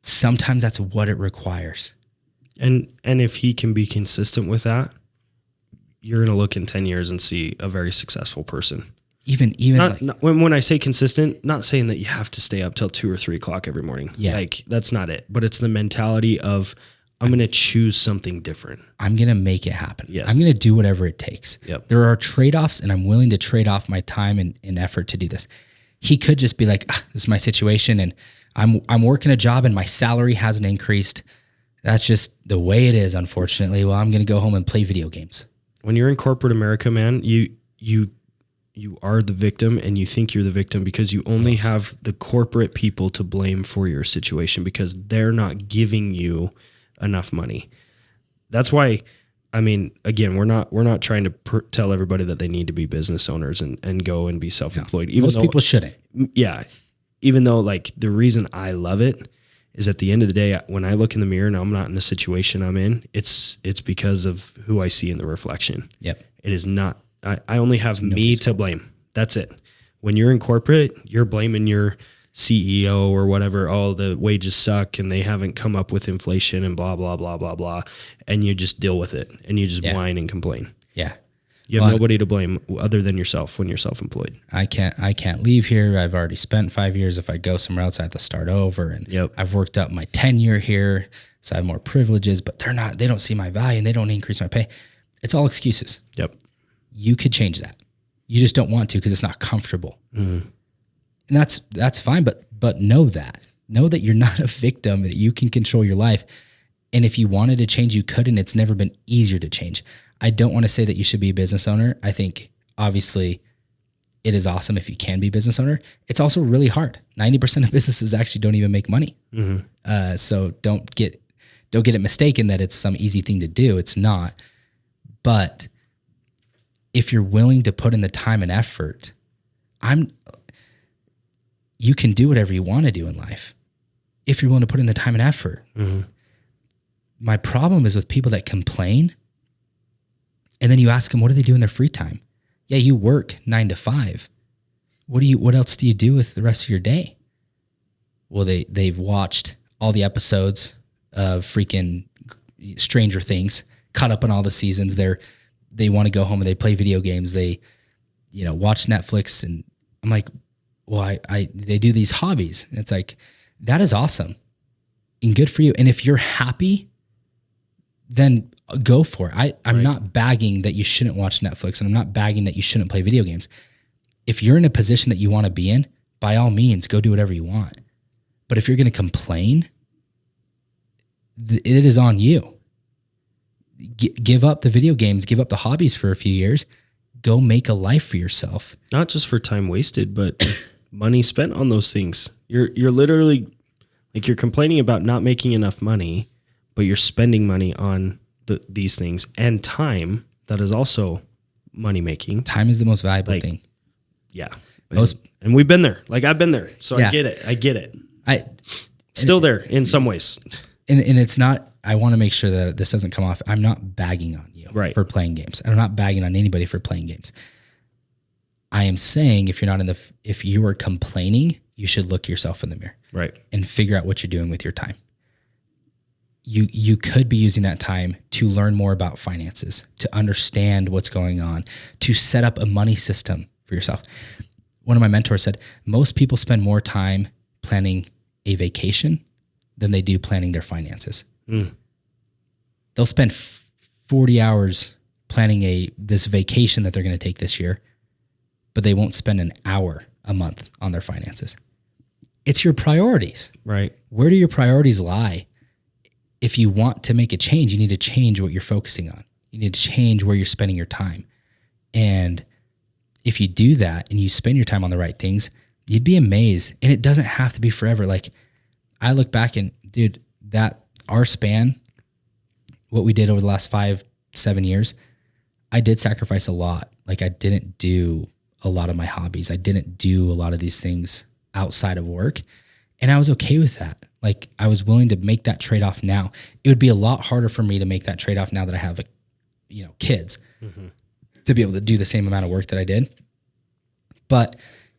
Sometimes that's what it requires. And if he can be consistent with that, you're going to look in 10 years and see a very successful person. Even when I say consistent, not saying that you have to stay up till 2 or 3 o'clock every morning. Yeah. Like that's not it, but it's the mentality of, I'm going to choose something different. I'm going to make it happen. Yes. I'm going to do whatever it takes. Yep. There are trade-offs, and I'm willing to trade off my time and effort to do this. He could just be like, this is my situation, and I'm working a job and my salary hasn't increased. That's just the way it is, unfortunately. Well, I'm going to go home and play video games. When you're in corporate America, man, you are the victim, and you think you're the victim because you only have the corporate people to blame for your situation because they're not giving you enough money. That's why, I mean, again, we're not trying to tell everybody that they need to be business owners and go and be self-employed. No, most people shouldn't. Yeah. Even though like the reason I love it is at the end of the day, when I look in the mirror and I'm not in the situation I'm in, it's because of who I see in the reflection. Yep. It is not, I only have me to blame. That's it. When you're in corporate, you're blaming your CEO or whatever, oh, the wages suck and they haven't come up with inflation and blah, blah, blah, blah, blah. And you just deal with it and you just whine and complain. Yeah. You have nobody to blame other than yourself when you're self-employed. I can't leave here. I've already spent 5 years. If I go somewhere else, I have to start over. And I've worked up my tenure here, so I have more privileges, but they don't see my value and they don't increase my pay. It's all excuses. Yep. You could change that. You just don't want to because it's not comfortable. Mm-hmm. And that's fine, but know that you're not a victim, that you can control your life. And if you wanted to change, you could, and it's never been easier to change. I don't want to say that you should be a business owner. I think obviously it is awesome if you can be a business owner. It's also really hard. 90% of businesses actually don't even make money. Mm-hmm. So don't get it mistaken that it's some easy thing to do. It's not. But if you're willing to put in the time and effort, you can do whatever you want to do in life if you're willing to put in the time and effort. Mm-hmm. My problem is with people that complain, and then you ask them, what do they do in their free time? Yeah, you work 9 to 5. what else do you do with the rest of your day? Well, they've watched all the episodes of freaking Stranger Things, caught up on all the seasons. They want to go home and they play video games. They, watch Netflix, and I'm like, well, they do these hobbies. And it's like, that is awesome and good for you. And if you're happy, then go for it. I'm not bagging that you shouldn't watch Netflix, and I'm not bagging that you shouldn't play video games. If you're in a position that you want to be in, by all means, go do whatever you want. But if you're going to complain, it is on you. Give up the video games, give up the hobbies for a few years, go make a life for yourself. Not just for time wasted, but money spent on those things. You're literally like, you're complaining about not making enough money, but you're spending money on these things, and time that is also money making. Time is the most valuable thing. Yeah. And we've been there. Like, I've been there. So yeah. I get it. Still there in some ways. And it's not, I want to make sure that this doesn't come off. I'm not bagging on you for playing games. I'm not bagging on anybody for playing games. I am saying if you are complaining, you should look yourself in the mirror. Right. And figure out what you're doing with your time. You could be using that time to learn more about finances, to understand what's going on, to set up a money system for yourself. One of my mentors said, most people spend more time planning a vacation than they do planning their finances. They'll spend 40 hours planning this vacation that they're going to take this year, but they won't spend an hour a month on their finances. It's your priorities. Right. Where do your priorities lie? If you want to make a change, you need to change what you're focusing on. You need to change where you're spending your time. And if you do that and you spend your time on the right things, you'd be amazed. And it doesn't have to be forever. Like, I look back and, dude, that our span, what we did over the last 5-7 years, I did sacrifice a lot. Like, I didn't do a lot of my hobbies. I didn't do a lot of these things outside of work. And I was okay with that. Like, I was willing to make that trade-off now. It would be a lot harder for me to make that trade-off now that I have, kids, to be able to do the same amount of work that I did. But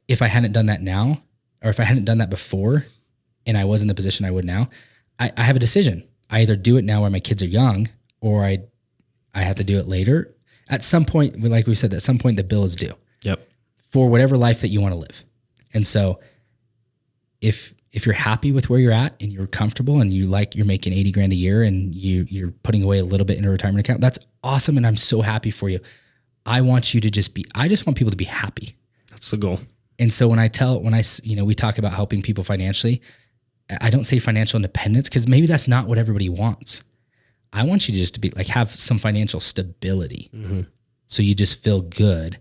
if I hadn't done that now, or if I hadn't done that before, and I was in the position I would now, I have a decision. I either do it now while my kids are young, or I have to do it later. At some point, like we said, at some point the bill is due. Yep. For whatever life that you want to live. And so if you're happy with where you're at and you're comfortable and you're making $80,000 a year and you're putting away a little bit in a retirement account, that's awesome. And I'm so happy for you. I want you to I just want people to be happy. That's the goal. And so when we talk about helping people financially, I don't say financial independence, because maybe that's not what everybody wants. I want you to just to be like, have some financial stability. So you just feel good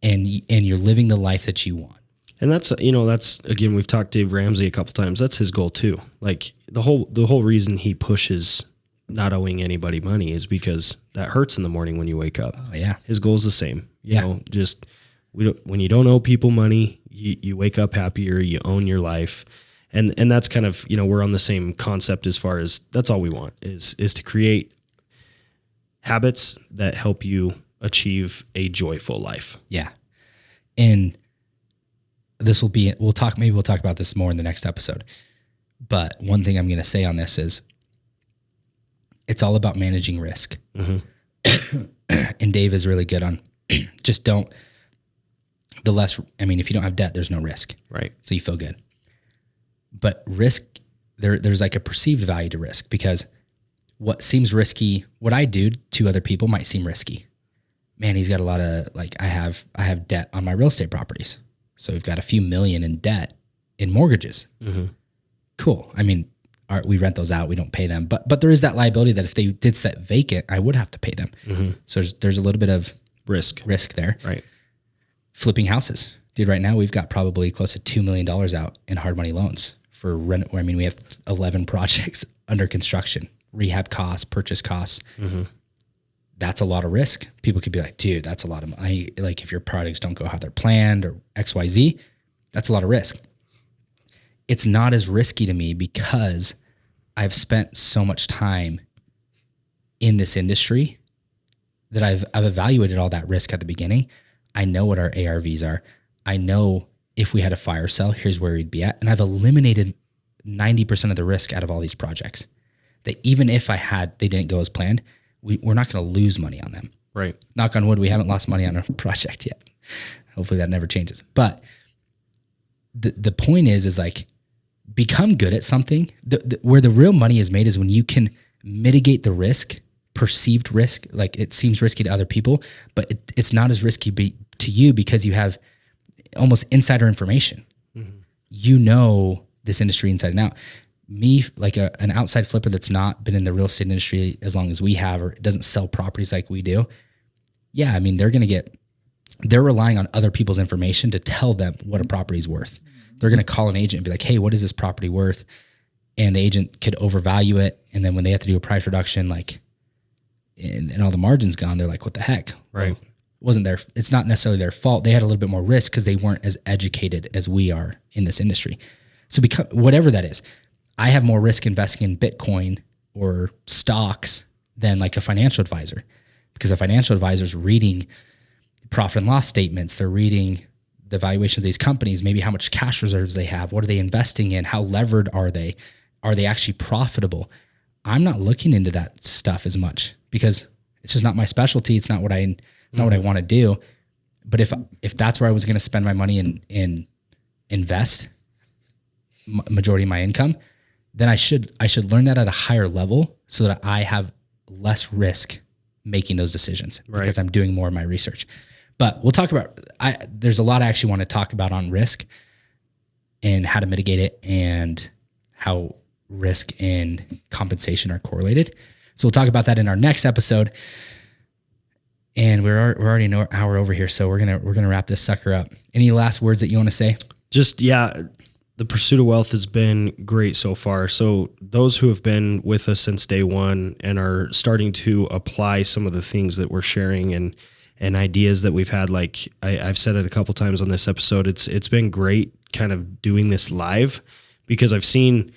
and you're living the life that you want. And that's again, we've talked to Dave Ramsey a couple times. That's his goal too. Like, the whole reason he pushes not owing anybody money is because that hurts in the morning when you wake up. Oh yeah. His goal's the same. When you don't owe people money, you wake up happier, you own your life. And that's kind of, we're on the same concept as far as that's all we want is to create habits that help you achieve a joyful life. Yeah. And we'll talk about this more in the next episode. But one thing I'm going to say on this is it's all about managing risk. And Dave is really good on just if you don't have debt, there's no risk. Right. So you feel good. But risk, there's like a perceived value to risk, because what seems risky, what I do to other people might seem risky. Man, he's got a lot of, like, I have debt on my real estate properties. So we've got a few million in debt in mortgages. Cool. I mean, we rent those out. We don't pay them. But there is that liability that if they did set vacant, I would have to pay them. So there's a little bit of risk there. Right. Flipping houses. Dude, right now we've got probably close to $2 million out in hard money loans for rent. I mean, we have 11 projects under construction, rehab costs, purchase costs. That's a lot of risk. People could be like, dude, that's a lot of money. Like, if your projects don't go how they're planned or XYZ, that's a lot of risk. It's not as risky to me because I've spent so much time in this industry that I've evaluated all that risk at the beginning. I know what our ARVs are. I know if we had a fire sale, here's where we'd be at. And I've eliminated 90% of the risk out of all these projects. That even if they didn't go as planned, we're not going to lose money on them. Right. Knock on wood, we haven't lost money on a project yet. Hopefully that never changes. But the point is like, become good at something. Where the real money is made is when you can mitigate the risk, perceived risk. Like it seems risky to other people, but it's not as risky to you because you have almost insider information. Mm-hmm. You know this industry inside and out. Me, like an outside flipper that's not been in the real estate industry as long as we have, or doesn't sell properties like we do. Yeah, I mean, they're relying on other people's information to tell them what a property is worth. They're going to call an agent and be like, hey, what is this property worth? And the agent could overvalue it. And then when they have to do a price reduction, like, and all the margin's gone, they're like, what the heck? Right. It's not necessarily their fault. They had a little bit more risk because they weren't as educated as we are in this industry. So whatever that is, I have more risk investing in Bitcoin or stocks than like a financial advisor, because a financial advisor is reading profit and loss statements. They're reading the valuation of these companies, maybe how much cash reserves they have. What are they investing in? How levered are they? Are they actually profitable? I'm not looking into that stuff as much because it's just not my specialty. It's not what I want to do. But if that's where I was going to spend my money and invest majority of my income, then I should learn that at a higher level so that I have less risk making those decisions because I'm doing more of my research. But we'll talk about, there's a lot I actually want to talk about on risk and how to mitigate it and how risk and compensation are correlated. So we'll talk about that in our next episode. And we're already an hour over here, so we're gonna wrap this sucker up. Any last words that you want to say? Just, the pursuit of wealth has been great so far. So those who have been with us since day one and are starting to apply some of the things that we're sharing and ideas that we've had, like I've said it a couple times on this episode, it's been great kind of doing this live because I've seen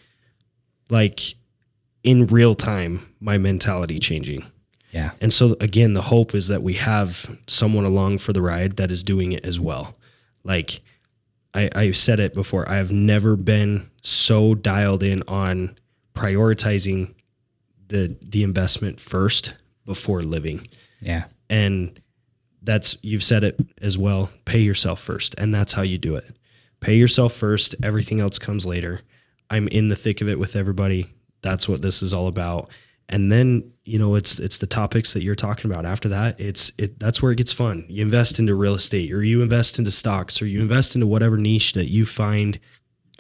like in real time my mentality changing. Yeah. And so again, the hope is that we have someone along for the ride that is doing it as well. Like I said it before, I have never been so dialed in on prioritizing the investment first before living. Yeah. And you've said it as well, pay yourself first. And that's how you do it. Pay yourself first. Everything else comes later. I'm in the thick of it with everybody. That's what this is all about. And then, it's the topics that you're talking about. After that, that's where it gets fun. You invest into real estate, or you invest into stocks, or you invest into whatever niche that you find.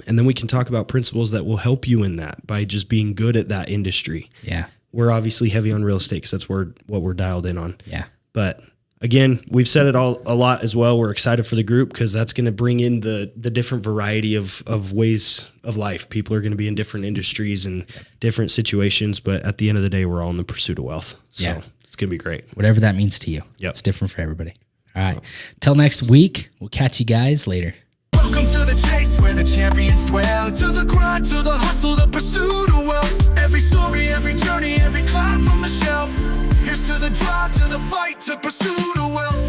And then we can talk about principles that will help you in that by just being good at that industry. Yeah. We're obviously heavy on real estate because that's what we're dialed in on. Yeah. But again, we've said it all a lot as well. We're excited for the group because that's going to bring in the different variety of ways of life. People are going to be in different industries and different situations, but at the end of the day, we're all in the pursuit of wealth. So it's going to be great. Whatever that means to you. Yep. It's different for everybody. All right. Till next week, we'll catch you guys later. Welcome to the chase where the champions dwell. To the grind, to the hustle, the pursuit of wealth. Every story, every journey, every climb from the shelf. Here's to the drive, to the fight, to pursue the wealth.